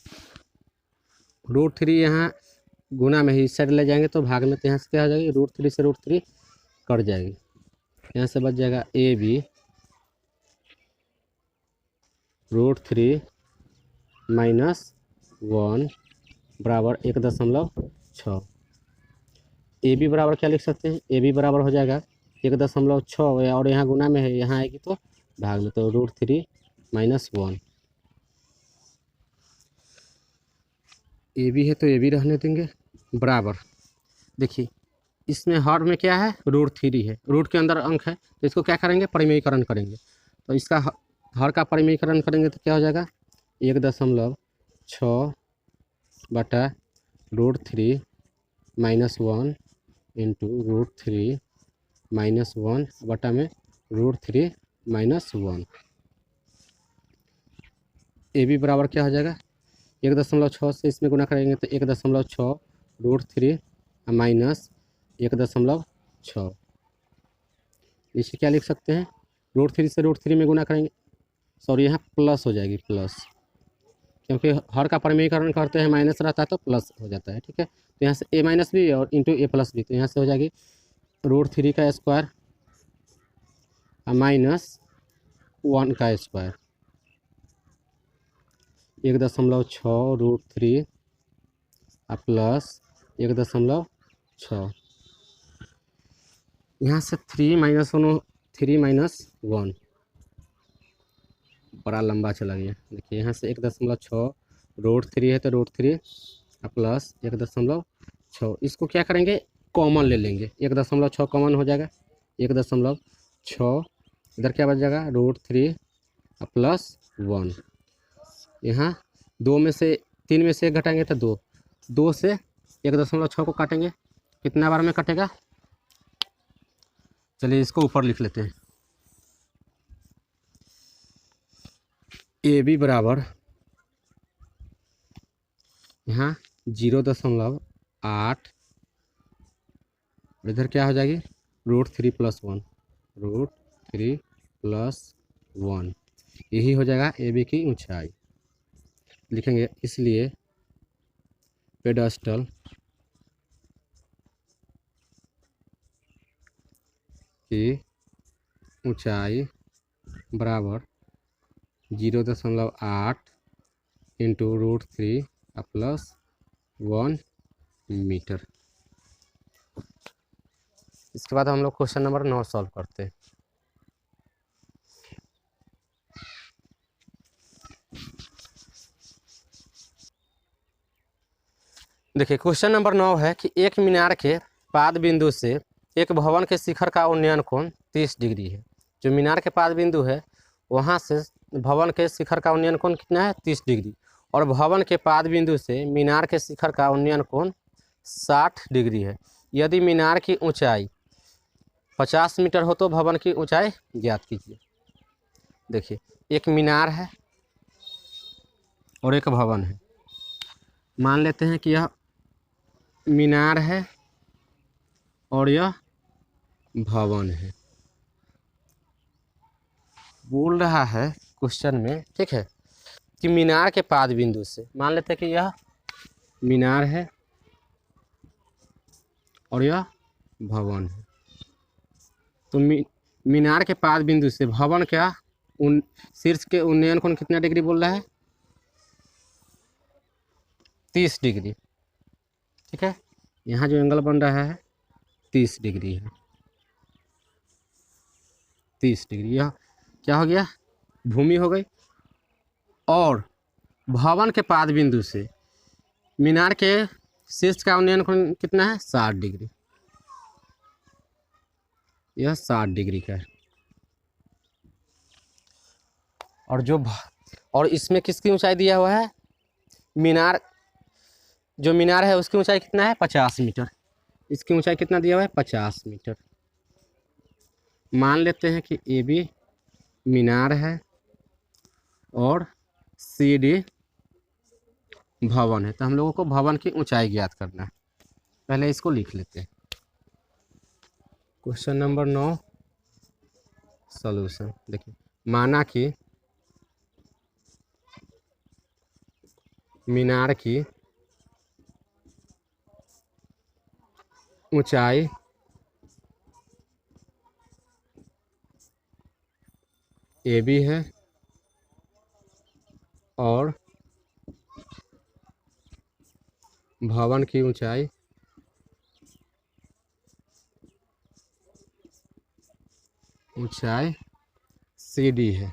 √3 यहाँ गुना में ही इस साइड ले जाएंगे तो भाग में, तो यहाँ से क्या हो जाएगी, √3 से √3 कट जाएगी। यहाँ से बच जाएगा AB √3 - 1 बराबर 1.6। AB बराबर क्या लिख सकते हैं, AB बराबर हो जाएगा 1.6, और यहाँ गुना में है, यहाँ आएगी तो भाग में, तो √3 - 1। AB है तो AB रहने देंगे, बराबर। देखिए इसमें हर में क्या है, √3 है, रूट के अंदर अंक है, तो इसको क्या करेंगे, परिमेयीकरण करेंगे। तो इसका हर का परिमेयीकरण करेंगे तो क्या हो जाएगा, 1.6 बटा √3 - 1 इंटू √3 - 1 बटा में √3 - 1। AB बराबर क्या हो जाएगा, 1.6 से इसमें गुना करेंगे तो 1.6 √3 - 1.6। इसे क्या लिख सकते हैं, √3 से √3 में गुना करेंगे, सॉरी यहाँ प्लस हो जाएगी, प्लस, क्योंकि हर का परिमेयीकरण करते हैं माइनस रहता है तो प्लस हो जाता है, ठीक है। तो यहाँ से A- भी और इंटू A+B, तो यहाँ से हो जाएगी √3 का स्क्वायर -1 का स्क्वायर, 1.6 √3 प्लस 1.6। यहाँ से 3 - 1 बड़ा लंबा चला गया। देखिए यहाँ से 1.6 √3 है तो √3 प्लस 1.6, इसको क्या करेंगे, कॉमन ले लेंगे, 1.6 कॉमन हो जाएगा, 1.6 इधर क्या बच जाएगा, √3 प्लस 1। यहाँ 3 में से 1 घटाएंगे तो 2 से 1.6 को काटेंगे, कितना बार में कटेगा, चलिए इसको ऊपर लिख लेते हैं। AB बराबर यहाँ 0.8, इधर क्या हो जाएगी, √3 + 1, √3 + 1, यही हो जाएगा AB की ऊंचाई। लिखेंगे इसलिए पेडस्टल की ऊंचाई बराबर 0.8 इंटू √3 प्लस 1 मीटर। इसके बाद हम लोग क्वेश्चन नंबर 9 सॉल्व करते हैं। देखिए क्वेश्चन नंबर 9 है कि एक मीनार के पाद बिंदु से एक भवन के शिखर का उन्नयन कोण 30 डिग्री है। जो मीनार के पाद बिंदु है वहाँ से भवन के शिखर का उन्नयन कोण कितना है, 30 डिग्री, और भवन के पाद बिंदु से मीनार के शिखर का उन्नयन कोण 60 डिग्री है। यदि मीनार की ऊंचाई 50 मीटर हो तो भवन की ऊंचाई ज्ञात कीजिए। देखिए एक मीनार है और एक भवन है, मान लेते हैं कि यह मीनार है और यह भवन है। बोल रहा है क्वेश्चन में, ठीक है, कि मीनार के पाद बिंदु से, मान लेते हैं कि यह मीनार है और यह भवन है, तो मीनार के पाद बिंदु से भवन क्या शीर्ष के उन्नयन कोण कितना डिग्री बोल रहा है, 30 डिग्री, ठीक है। यहाँ जो एंगल बन रहा है 30 डिग्री है, 30 डिग्री। यह क्या हो गया, भूमि हो गई, और भवन के पाद बिंदु से मीनार के शीर्ष का उन्नयन कोण कितना है, 60 डिग्री, यह 60 डिग्री का है। और इसमें किसकी ऊंचाई दिया हुआ है, मीनार, जो मीनार है उसकी ऊंचाई कितना है, 50 मीटर, इसकी ऊंचाई कितना दिया हुआ है, 50 मीटर। मान लेते हैं कि AB मीनार है और CD भवन है, तो हम लोगों को भवन की ऊंचाई ज्ञात करना है। पहले इसको लिख लेते हैं। Question number 9 solution. देखिए माना कि मीनार की ऊंचाई ए बी है और भवन की ऊंचाई सी डी है।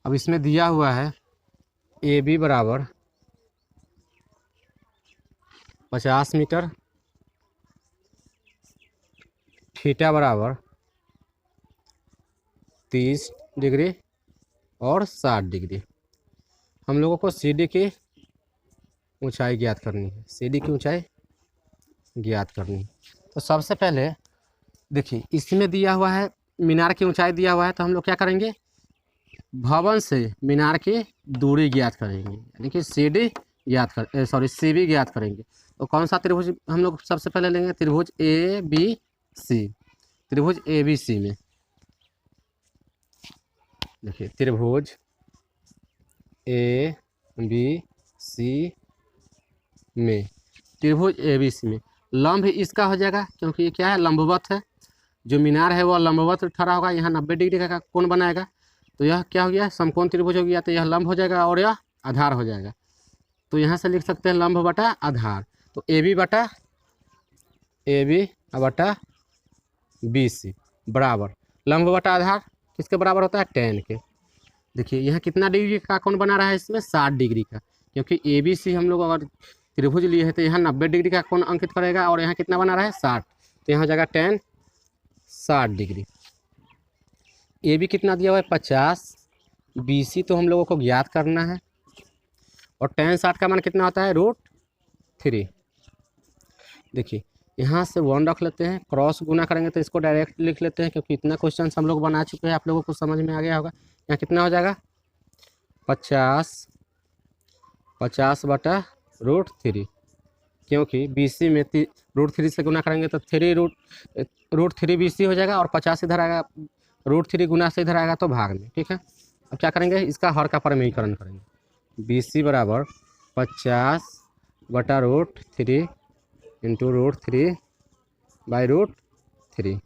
अब इसमें दिया हुआ है ए बी बराबर 50 मीटर, थीटा बराबर 30 डिग्री और 60 डिग्री। हम लोगों को सी डी की ऊंचाई ज्ञात करनी है, सी डी की ऊंचाई ज्ञात करनी है। तो सबसे पहले देखिए इसमें दिया हुआ है मीनार की ऊंचाई दिया हुआ है, तो हम लोग क्या करेंगे, भवन से मीनार की दूरी ज्ञात करेंगे, यानी कि सी डी ज्ञात कर सी बी ज्ञात करेंगे। तो कौन सा त्रिभुज हम लोग सबसे पहले लेंगे, त्रिभुज ए बी सी। त्रिभुज ए बी सी में देखिए, त्रिभुज ए बी सी में, त्रिभुज ए बी सी में लंब इसका हो जाएगा, क्योंकि ये क्या है, लंबवत है। जो मीनार है वो लंबवत खड़ा होगा, यहाँ 90 डिग्री का कोण बनाएगा, तो यह क्या हो गया, समकोण त्रिभुज हो गया। तो यह लंब हो जाएगा और यह आधार हो जाएगा। तो यहाँ से लिख सकते हैं लंब बटा आधार। तो ए बी बटा बी सी बराबर लंब बटा आधार किसके बराबर होता है, 10 के। देखिए यहाँ कितना डिग्री का कोण बना रहा है, इसमें 60 डिग्री का, क्योंकि ए बी सी हम लोग अगर त्रिभुज लिए है तो यहाँ 90 डिग्री का कोण अंकित करेगा और यहाँ कितना बना रहा है, 60। तो यहाँ हो जाएगा 10 60 डिग्री। ए बी कितना दिया हुआ है, 50। बी सी तो हम लोगों को ज्ञात करना है, और 10 60 का मान कितना होता है, √3। देखिए यहाँ से 1 रख लेते हैं, क्रॉस गुना करेंगे तो इसको डायरेक्ट लिख लेते हैं, क्योंकि इतना क्वेश्चन हम लोग बना चुके हैं, आप लोगों को समझ में आ गया होगा। यहाँ कितना हो जाएगा, 50 बटा √3, क्योंकि बी सी में √3 से गुना करेंगे तो √3 बी सी हो जाएगा, और 50 इधर आएगा, √3 गुना से इधर आएगा तो भाग में। ठीक है, अब क्या करेंगे, इसका हर का परिमेयीकरण करेंगे। बी सी बराबर 50 बटा √3 इंटू √3 बाई √3।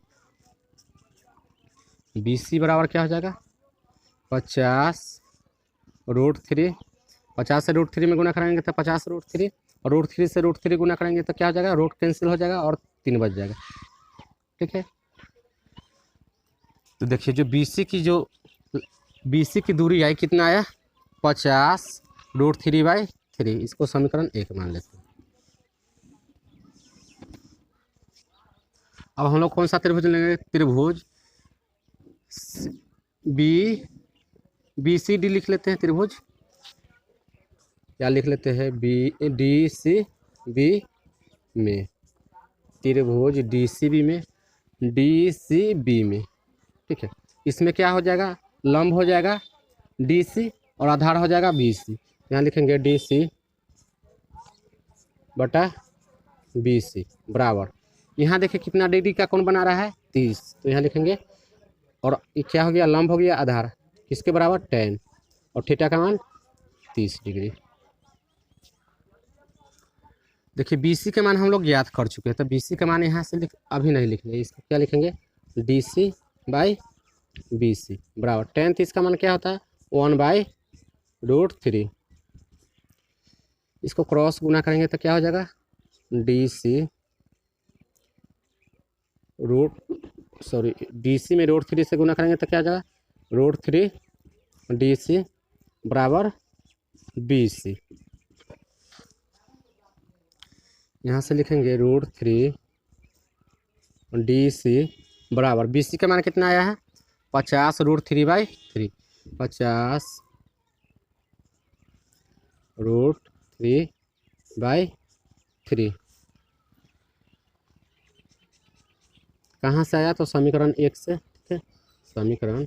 बी सी बराबर क्या हो जाएगा, 50 √3, 50 से √3 में गुना करेंगे तो 50 √3, और √3 से √3 गुना करेंगे तो क्या हो जाएगा, रूट कैंसिल हो जाएगा और 3 बच जाएगा। ठीक है, तो देखिए जो बी सी की दूरी आई, कितना आया, 50 √3/3। इसको समीकरण 1 मान लेते हैं। अब हम लोग कौन सा त्रिभुज लेंगे, त्रिभुज बी सी डी लिख लेते हैं। त्रिभुज क्या लिख लेते हैं, डी सी बी में, त्रिभुज डी सी बी में। ठीक है, इसमें क्या हो जाएगा, लंब हो जाएगा डी सी और आधार हो जाएगा बी सी। यहाँ लिखेंगे डी सी बटा बी सी बराबर, यहाँ देखिए कितना डिग्री का कोण बना रहा है, 30। तो यहाँ लिखेंगे, और ये क्या हो गया, लंब हो गया आधार, किसके बराबर, 10, और थीटा का मान 30 डिग्री। देखिए बी सी के मान हम लोग ज्ञात कर चुके हैं, तो बी सी का मान यहाँ से अभी नहीं लिखेंगे, इसको क्या लिखेंगे, d c by b c बराबर 10। तो इसका मान क्या होता है, 1/√3। इसको क्रॉस गुना करेंगे तो क्या हो जाएगा, डी सी में √3 से गुना करेंगे तो क्या हो जाएगा, √3 डी सी बराबर बी सी। यहाँ से लिखेंगे √3 डी सी बराबर, बी सी का मान कितना आया है, 50 √3/3, 50 √3/3 कहाँ से आया, तो समीकरण 1 से। ठीक है, समीकरण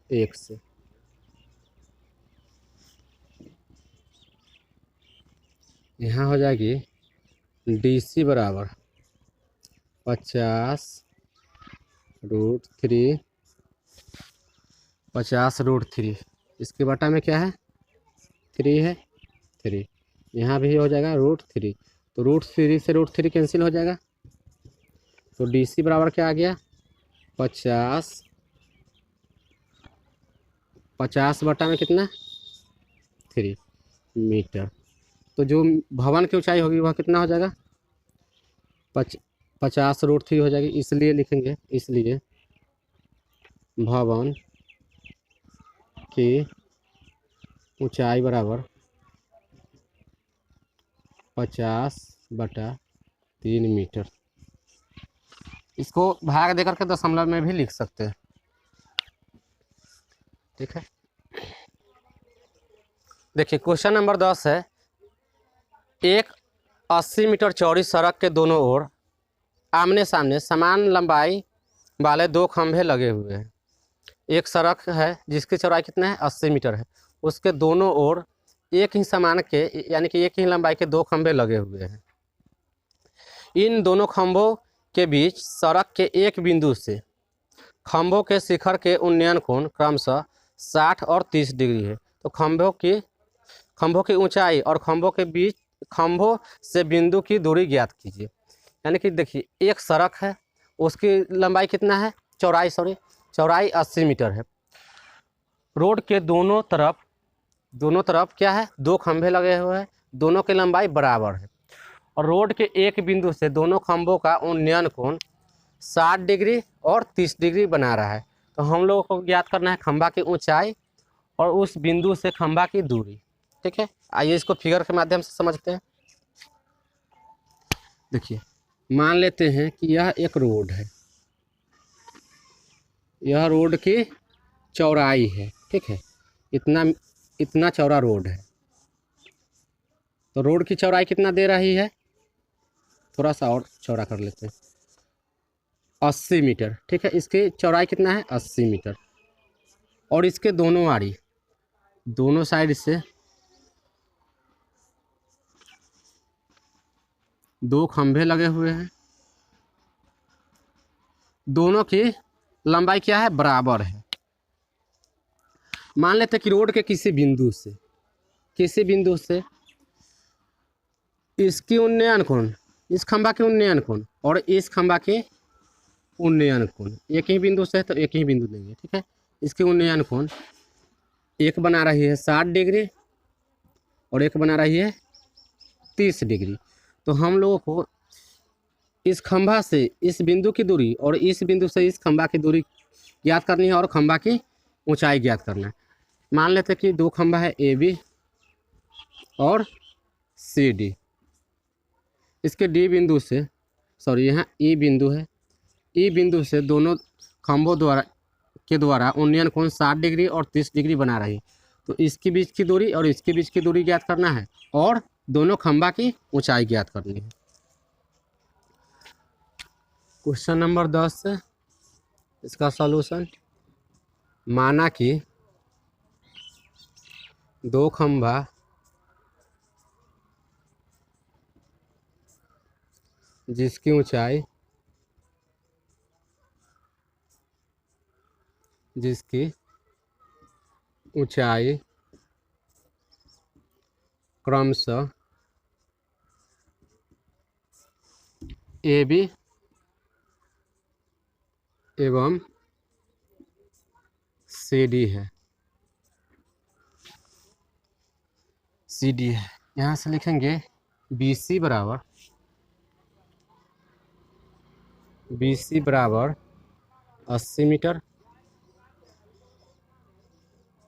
1 से। यहाँ हो जाएगी डी सी बराबर 50 √3, इसके बटा में क्या है, 3 है, 3 यहाँ भी हो जाएगा √3, तो √3 से √3 कैंसिल हो जाएगा। तो DC बराबर क्या आ गया 50 बटा में कितना 3 मीटर। तो जो भवन की ऊंचाई होगी वह कितना हो जाएगा 50 √3 हो जाएगी। इसलिए लिखेंगे, इसलिए भवन की ऊंचाई बराबर 50/3 मीटर। इसको भाग देकर के दशमलव में भी लिख सकते हैं, ठीक है। देखिए क्वेश्चन नंबर 10 है, एक 80 मीटर चौड़ी सड़क के दोनों ओर आमने सामने समान लंबाई वाले 2 खंभे लगे हुए हैं। एक सड़क है जिसकी चौड़ाई कितना है 80 मीटर है, उसके दोनों ओर एक ही समान के यानी कि एक ही लंबाई के 2 खंभे लगे हुए हैं। इन दोनों खंभों के बीच सड़क के एक बिंदु से खंभों के शिखर के उन्नयन कोण क्रमशः 60 और 30 डिग्री है। तो खंभों की ऊंचाई और खंभों से बिंदु की दूरी ज्ञात कीजिए। यानी कि देखिए एक सड़क है, उसकी लंबाई कितना है चौड़ाई 80 मीटर है। रोड के दोनों तरफ क्या है 2 खंभे लगे हुए हैं, दोनों की लंबाई बराबर है और रोड के एक बिंदु से दोनों खंभों का उन्नयन कोण 60 डिग्री और 30 डिग्री बना रहा है। तो हम लोगों को ज्ञात करना है खंभा की ऊंचाई और उस बिंदु से खंभा की दूरी, ठीक है। आइए इसको फिगर के माध्यम से समझते हैं। देखिए मान लेते हैं कि यह एक रोड है, यह रोड की चौड़ाई है, ठीक है। इतना चौड़ा रोड है, तो रोड की चौड़ाई कितना दे रही है, थोड़ा सा और चौड़ा कर लेते हैं 80 मीटर, ठीक है। इसकी चौड़ाई कितना है 80 मीटर और इसके दोनों आड़ी दोनों साइड से 2 खंभे लगे हुए हैं, दोनों की लंबाई क्या है बराबर है। मान लेते हैं कि रोड के किसी बिंदु से इसकी उन्नयन कोण, इस खंभा के उन्नयन कोण और इस खंभा के उन्नयन कोण एक ही बिंदु से है तो एक ही बिंदु लेंगे, ठीक है। इसकी उन्नयन कोण एक बना रही है 60 डिग्री और एक बना रही है 30 डिग्री। तो हम लोगों को इस खंभा से इस बिंदु की दूरी और इस बिंदु से इस खंभा की दूरी ज्ञात करनी है और खंभा की ऊंचाई ज्ञात करना है। मान लेते हैं कि 2 खंभा है AB और CD। इसके D बिंदु से यहाँ E बिंदु है, E बिंदु से दोनों खंभों द्वारा उन्नयन कोण 60 डिग्री और 30 डिग्री बना रही है। तो इसके बीच की दूरी और इसके बीच की दूरी ज्ञात करना है और दोनों खंभा की ऊंचाई ज्ञात करनी है। क्वेश्चन नंबर 10 से इसका सॉल्यूशन, माना कि 2 खंभा जिसकी ऊंचाई क्रमशः AB एवं CD है। यहाँ से लिखेंगे BC बराबर 80 मीटर,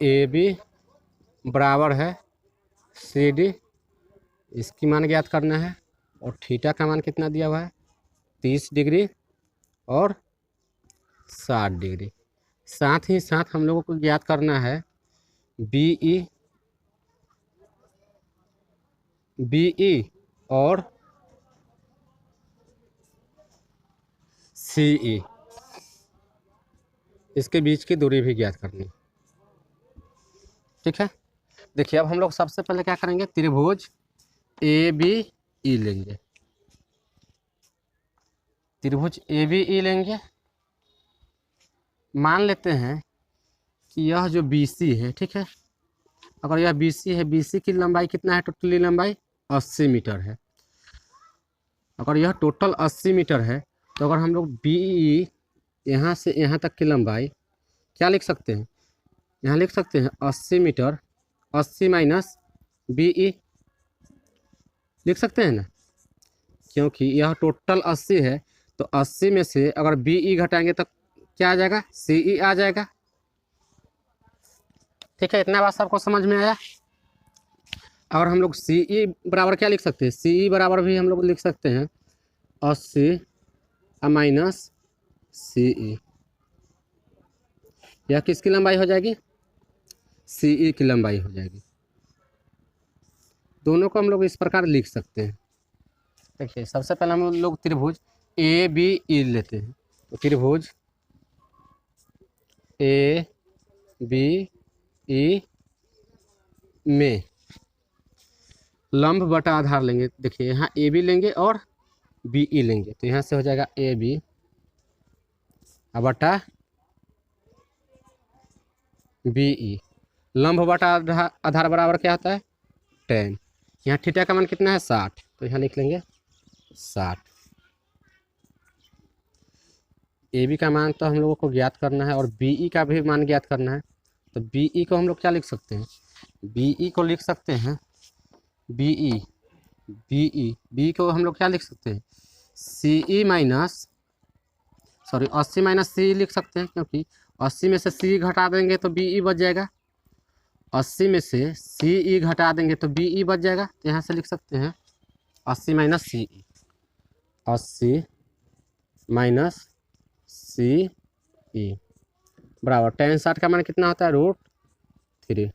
AB बराबर है CD, इसकी मान ज्ञात करना है और थीटा का मान कितना दिया हुआ है 30 डिग्री और 60 डिग्री। साथ ही साथ हम लोगों को ज्ञात करना है BE और CE, इसके बीच की दूरी भी ज्ञात करनी, ठीक है। देखिए अब हम लोग सबसे पहले क्या करेंगे, त्रिभुज ABE लेंगे, मान लेते हैं कि यह जो BC है, ठीक है। अगर यह BC है, BC की लंबाई कितना है टोटली लंबाई 80 मीटर है। अगर यह टोटल 80 मीटर है तो अगर हम लोग बी ई यहाँ से यहाँ तक की लंबाई क्या लिख सकते हैं, यहाँ लिख सकते हैं 80 मीटर 80 माइनस बी ई लिख सकते हैं ना, क्योंकि यह टोटल 80 है तो 80 में से अगर बी ई घटाएंगे तो क्या आ जाएगा, सी ई आ जाएगा। ठीक है, इतना बात सबको समझ में आया। अगर हम लोग सी ई बराबर क्या लिख सकते हैं, सी ई बराबर भी हम लोग लिख सकते हैं 80 माइनस सी ई। यह किसकी लंबाई हो जाएगी, सी ई की लंबाई हो जाएगी। दोनों को हम लोग इस प्रकार लिख सकते हैं। देखिए सबसे पहले हम लोग त्रिभुज ए बी ई लेते हैं। तो त्रिभुज ए बी ई में लंब बटा आधार लेंगे। देखिए यहाँ ए बी लेंगे और बी ई लेंगे तो यहाँ से हो जाएगा ए बी बटा बी ई। लंब बटा आधार बराबर क्या होता है, 10। यहाँ थीटा का मान कितना है, 60, तो यहाँ लिख लेंगे 60। ए बी का मान तो हम लोगों को ज्ञात करना है और बी ई का भी मान ज्ञात करना है। तो बी ई को हम लोग क्या लिख सकते हैं, बी ई को लिख सकते हैं बी ई बी को हम लोग क्या लिख सकते हैं, सी ई माइनस 80 माइनस सी लिख सकते हैं, क्योंकि 80 में से सी घटा देंगे तो बी ई बच जाएगा। 80 में से सी ई घटा देंगे तो बी ई बच जाएगा। तो यहाँ से लिख सकते हैं 80 माइनस सी ई, 80 माइनस सी ई बराबर tan 60 का मान कितना होता है, √3।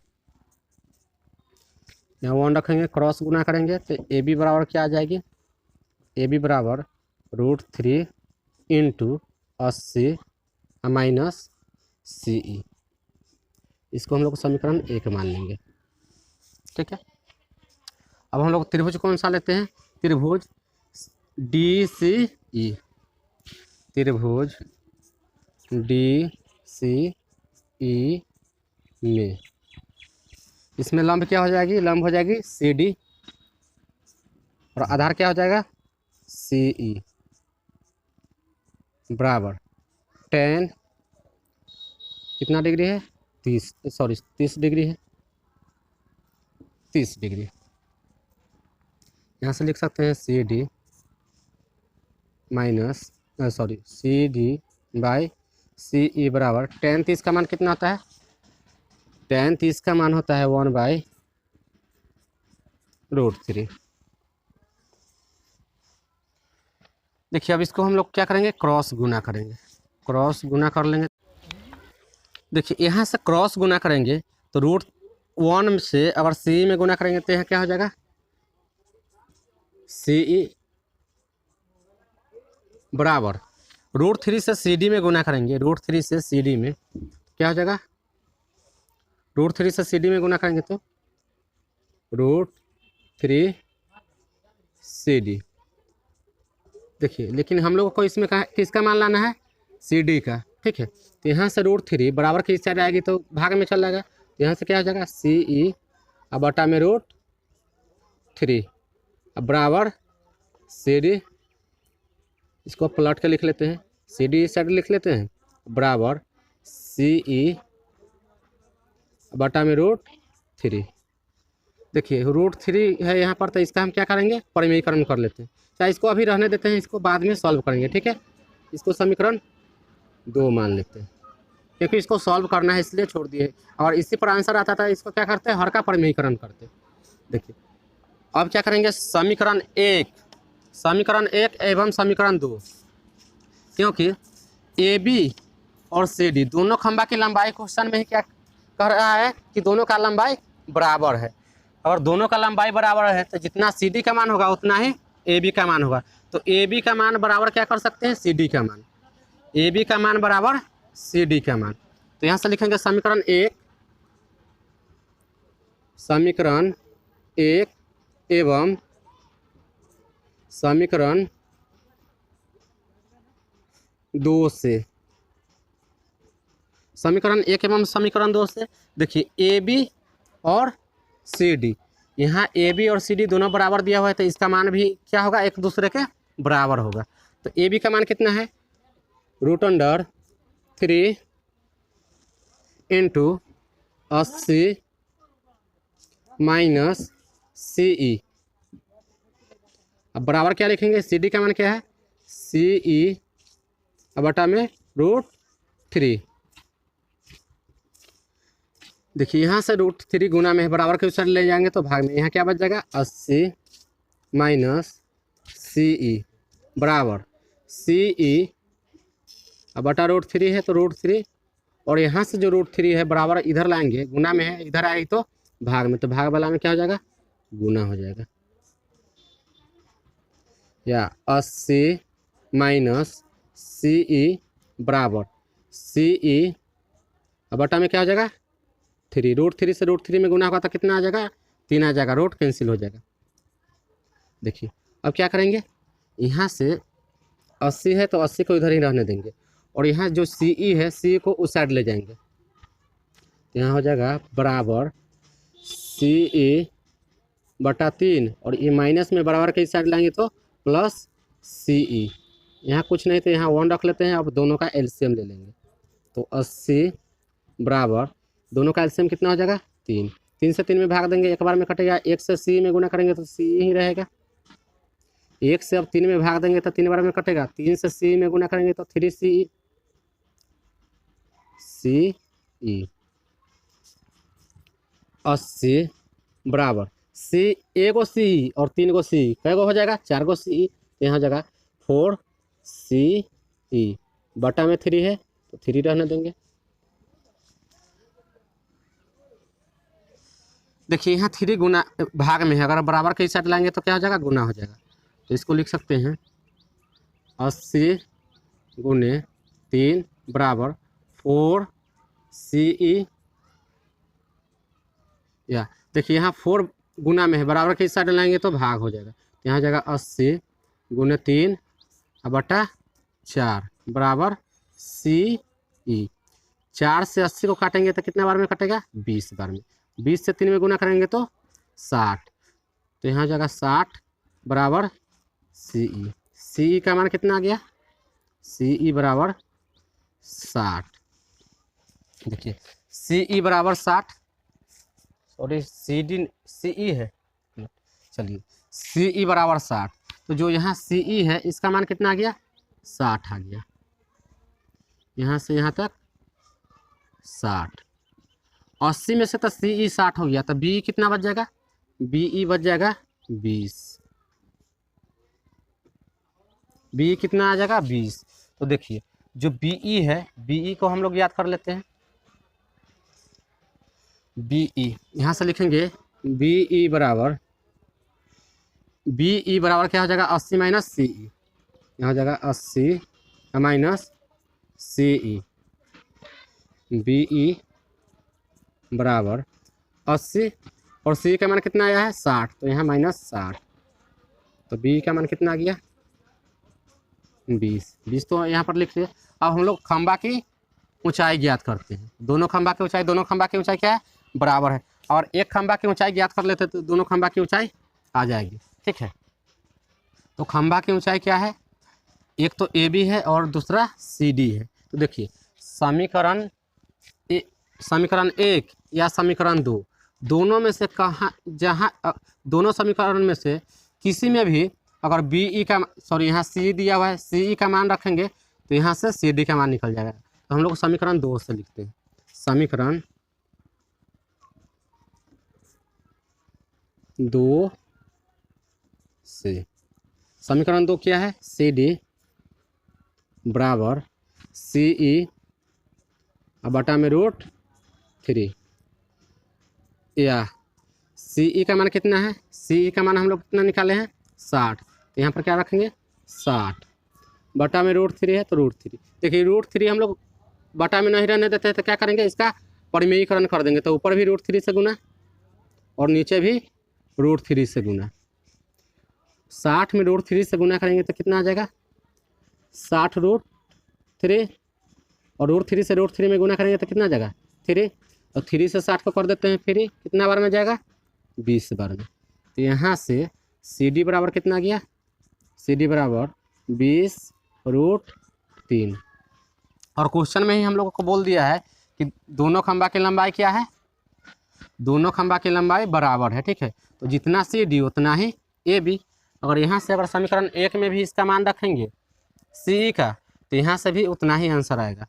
यहाँ 1 रखेंगे, क्रॉस गुना करेंगे तो ए बी बराबर क्या आ जाएगी, ए बी बराबर √3 इंटू 80 माइनस सी ई। इसको हम लोग समीकरण 1 मान लेंगे। ठीक है, अब हम लोग त्रिभुज कौन सा लेते हैं, त्रिभुज डी सी ई। त्रिभुज डी सी ई में इसमें लंब क्या हो जाएगी, लंब हो जाएगी सी डी और आधार क्या हो जाएगा, सी ई बराबर tan कितना डिग्री है, 30 डिग्री है, 30 डिग्री। यहाँ से लिख सकते हैं C D minus C D by C E बराबर tan 30 का मान कितना होता है, tan 30 का मान होता है 1/√3। देखिए अब इसको हम लोग क्या करेंगे, क्रॉस गुना करेंगे, क्रॉस गुना कर लेंगे। देखिए यहाँ से क्रॉस गुना करेंगे तो √1 से अगर सी में गुना करेंगे तो यहाँ क्या हो जाएगा, सी ई बराबर √3 से सी डी में गुना करेंगे, √3 से सी डी में क्या हो जाएगा, √3 से सी डी में गुना करेंगे तो √3 सी डी। देखिए लेकिन हम लोगों को इसमें किसका मान लाना है, सी डी का। ठीक है, तो यहाँ से √3 बराबर की साइड आएगी तो भाग में चल जाएगा। तो यहाँ से क्या हो जाएगा, सी ई बटा में √3 बराबर सी डी। इसको पलट के लिख लेते हैं, सी डी इस साइड लिख लेते हैं बराबर सी ई बटा में √3। देखिए √3 है यहाँ पर, तो इसका हम क्या करेंगे, परिमेयीकरण कर लेते हैं। चाहे इसको अभी रहने देते हैं, इसको बाद में सॉल्व करेंगे। ठीक है, इसको समीकरण 2 मान लेते हैं, क्योंकि इसको सॉल्व करना है इसलिए छोड़ दिए। और इसी पर आंसर आता था, इसको क्या करते हैं, हर का परिमेयीकरण करते। देखिए अब क्या करेंगे, समीकरण 1 एवं समीकरण 2, क्योंकि ए बी और सी डी दोनों खंभा की लंबाई क्वेश्चन में ही क्या कह रहा है कि दोनों का लंबाई बराबर है। और दोनों का लंबाई बराबर है तो जितना सी डी का मान होगा उतना ही ए बी का मान होगा। तो ए बी का मान बराबर क्या कर सकते हैं, सी डी का मान। ए बी का मान बराबर सी डी का मान। तो यहाँ से लिखेंगे समीकरण 1 एवं समीकरण 2 से, समीकरण 1 एवं समीकरण 2 से देखिए ए बी और सी डी यहाँ ए बी और सी डी दोनों बराबर दिया हुआ है, तो इसका मान भी क्या होगा, एक दूसरे के बराबर होगा। तो ए बी का मान कितना है, √3 इंटू 80 माइनस सी ई। अब बराबर क्या लिखेंगे, सी डी का मान क्या है, सी ई बटा में √3। देखिए यहाँ से √3 गुना में है, बराबर के उस साइड ले जाएंगे तो भाग में, यहाँ क्या बच जाएगा 80 माइनस सी ई बराबर सी ई बटा √3 है तो √3, और यहाँ से जो √3 है बराबर इधर लाएंगे, गुना में है, इधर आएगी तो भाग में, तो भाग वाला में क्या हो जाएगा, गुना हो जाएगा। या 80 माइनस सी ई बराबर सी ई बटा में क्या हो जाएगा 3, √3 से √3 में गुना होगा तो कितना आ जाएगा, 3 आ जाएगा, रूट कैंसिल हो जाएगा। देखिए अब क्या करेंगे, यहाँ से 80 है तो 80 को इधर ही रहने देंगे, और यहाँ जो सी ई है, सी को उस साइड ले जाएंगे, तो यहाँ हो जाएगा बराबर सी ई बटा 3, और ये माइनस में बराबर के इस साइड लाएंगे तो प्लस सी ई। यहाँ कुछ नहीं तो यहाँ 1 रख लेते हैं, अब दोनों का एलसीएम ले लेंगे, तो 80 बराबर दोनों का एलसीएम कितना हो जाएगा 3, 3 से 3 में भाग देंगे, एक बार में कटेगा, 1 से सी में गुना करेंगे तो सी ही रहेगा, 1 से अब 3 में भाग देंगे तो 3 बार में कटेगा, 3 से सी में गुना करेंगे तो 3 सी ई 80 बराबर सी, एगो सी और 3 गो सी, कै गो हो जाएगा 4 गो सी, यहाँ हो जाएगा 4 सी ई बटा में 3 है तो 3 रहने देंगे। देखिए यहाँ 3 गुना भाग में है, अगर बराबर के साइड लाएंगे तो क्या हो जाएगा, गुना हो जाएगा, तो इसको लिख सकते हैं 80 गुने 3 बराबर 4 सी ई। या देखिए यहाँ 4 गुना में है, बराबर के इस साइड लाएंगे तो भाग हो जाएगा, यहाँ हो जाएगा 80 गुने 3 बटा 4 बराबर सी ई। 4 से 80 को काटेंगे तो कितना बार में कटेगा, 20 बार में, 20 से 3 में गुना करेंगे तो 60, तो यहाँ हो जाएगा 60 बराबर सी ई। सी ई का मान कितना आ गया, सी ई बराबर 60। देखिए सी ई बराबर 60, सॉरी सी ई है, चलिए सी ई बराबर 60, तो जो यहाँ सी ई है इसका मान कितना आ गया, 60 आ गया, यहाँ से यहाँ तक 60, 80 में से तो सी ई 60 हो गया, तो बी कितना बच जाएगा, बी ई बच जाएगा 20, बी कितना आ जाएगा 20। तो देखिए जो बी ई है, बी ई को हम लोग याद कर लेते हैं, बी ई यहाँ से लिखेंगे बी ई बराबर क्या हो जाएगा 80 माइनस सी ई, यहाँ हो जाएगा 80 माइनस सी ई, बी ई बराबर 80 और सी का मान कितना आया है 60, तो यहाँ -60, तो बी का मान कितना आ गया 20 तो यहाँ पर लिख लिया। अब हम लोग खंबा की ऊंचाई ज्ञात करते हैं, दोनों खंबा की ऊंचाई क्या है, बराबर है, और एक खंबा की ऊंचाई ज्ञात कर लेते तो दोनों खंबा की ऊंचाई आ जाएगी, ठीक है। तो खंबा की ऊंचाई क्या है, एक तो ए बी है और दूसरा सी डी है। तो देखिए समीकरण 1 या समीकरण 2, दोनों में से दोनों समीकरण में से किसी में भी अगर बी ई का, सॉरी यहाँ सी दिया हुआ है, सी ई का मान रखेंगे तो यहाँ से सी डी का मान निकल जाएगा, तो हम लोग समीकरण 2 से लिखते हैं, समीकरण 2 से, समीकरण 2 क्या है, सी डी बराबर सी ई बटा में √3, या सी ई का मान कितना है, सी ई का मान हम लोग कितना निकाले हैं 60, तो यहाँ पर क्या रखेंगे 60 बटा में √3 है तो √3। देखिए √3 हम लोग बटा में नहीं रहने देते हैं, तो क्या करेंगे इसका परिमेयीकरण कर देंगे, तो ऊपर भी √3 से गुना और नीचे भी √3 से गुना, 60 में √3 से गुना करेंगे तो कितना आ जाएगा 60 √3, और √3 से √3 में गुना करेंगे तो कितना आ जाएगा 3, और 3 से 60 को कर देते हैं फ्री, कितना बार में जाएगा 20 बार में। तो यहाँ से CD बराबर कितना गया, CD बराबर 20√3। और क्वेश्चन में ही हम लोगों को बोल दिया है कि दोनों खंभा की लंबाई क्या है, दोनों खंभा की लंबाई बराबर है, ठीक है। तो जितना CD उतना ही AB। अगर यहाँ से अगर समीकरण 1 में भी इसका मान रखेंगे CE का, तो यहाँ से भी उतना ही आंसर आएगा,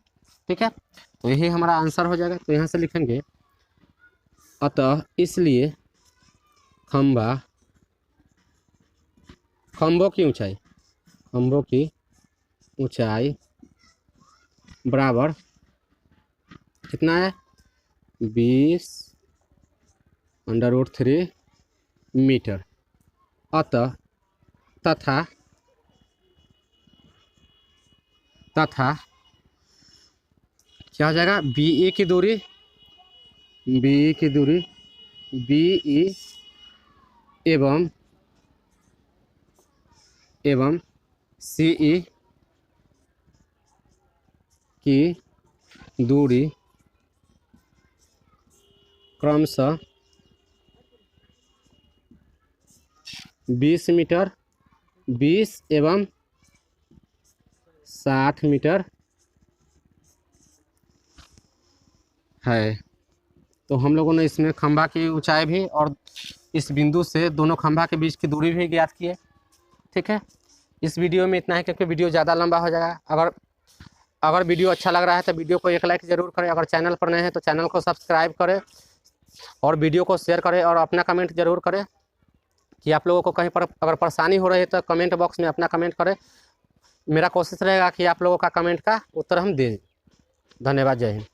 ठीक है। तो यही हमारा आंसर हो जाएगा। तो यहाँ से लिखेंगे अतः इसलिए खंभों की ऊंचाई बराबर कितना है, 20√3 मीटर। अतः तथा क्या हो जाएगा, BE की दूरी BE एवं CE की दूरी क्रमशः 20 मीटर, 20 एवं 60 मीटर है। तो हम लोगों ने इसमें खंभा की ऊंचाई भी और इस बिंदु से दोनों खंभा के बीच की दूरी भी ज्ञात की है, ठीक है। इस वीडियो में इतना है क्योंकि वीडियो ज़्यादा लंबा हो जाएगा। अगर वीडियो अच्छा लग रहा है तो वीडियो को एक लाइक ज़रूर करें। अगर चैनल पर नए हैं तो चैनल को सब्सक्राइब करें और वीडियो को शेयर करें और अपना कमेंट ज़रूर करें कि आप लोगों को कहीं पर अगर परेशानी हो रही है तो कमेंट बॉक्स में अपना कमेंट करें। मेरा कोशिश रहेगा कि आप लोगों का कमेंट का उत्तर हम दें। धन्यवाद, जय हिंद।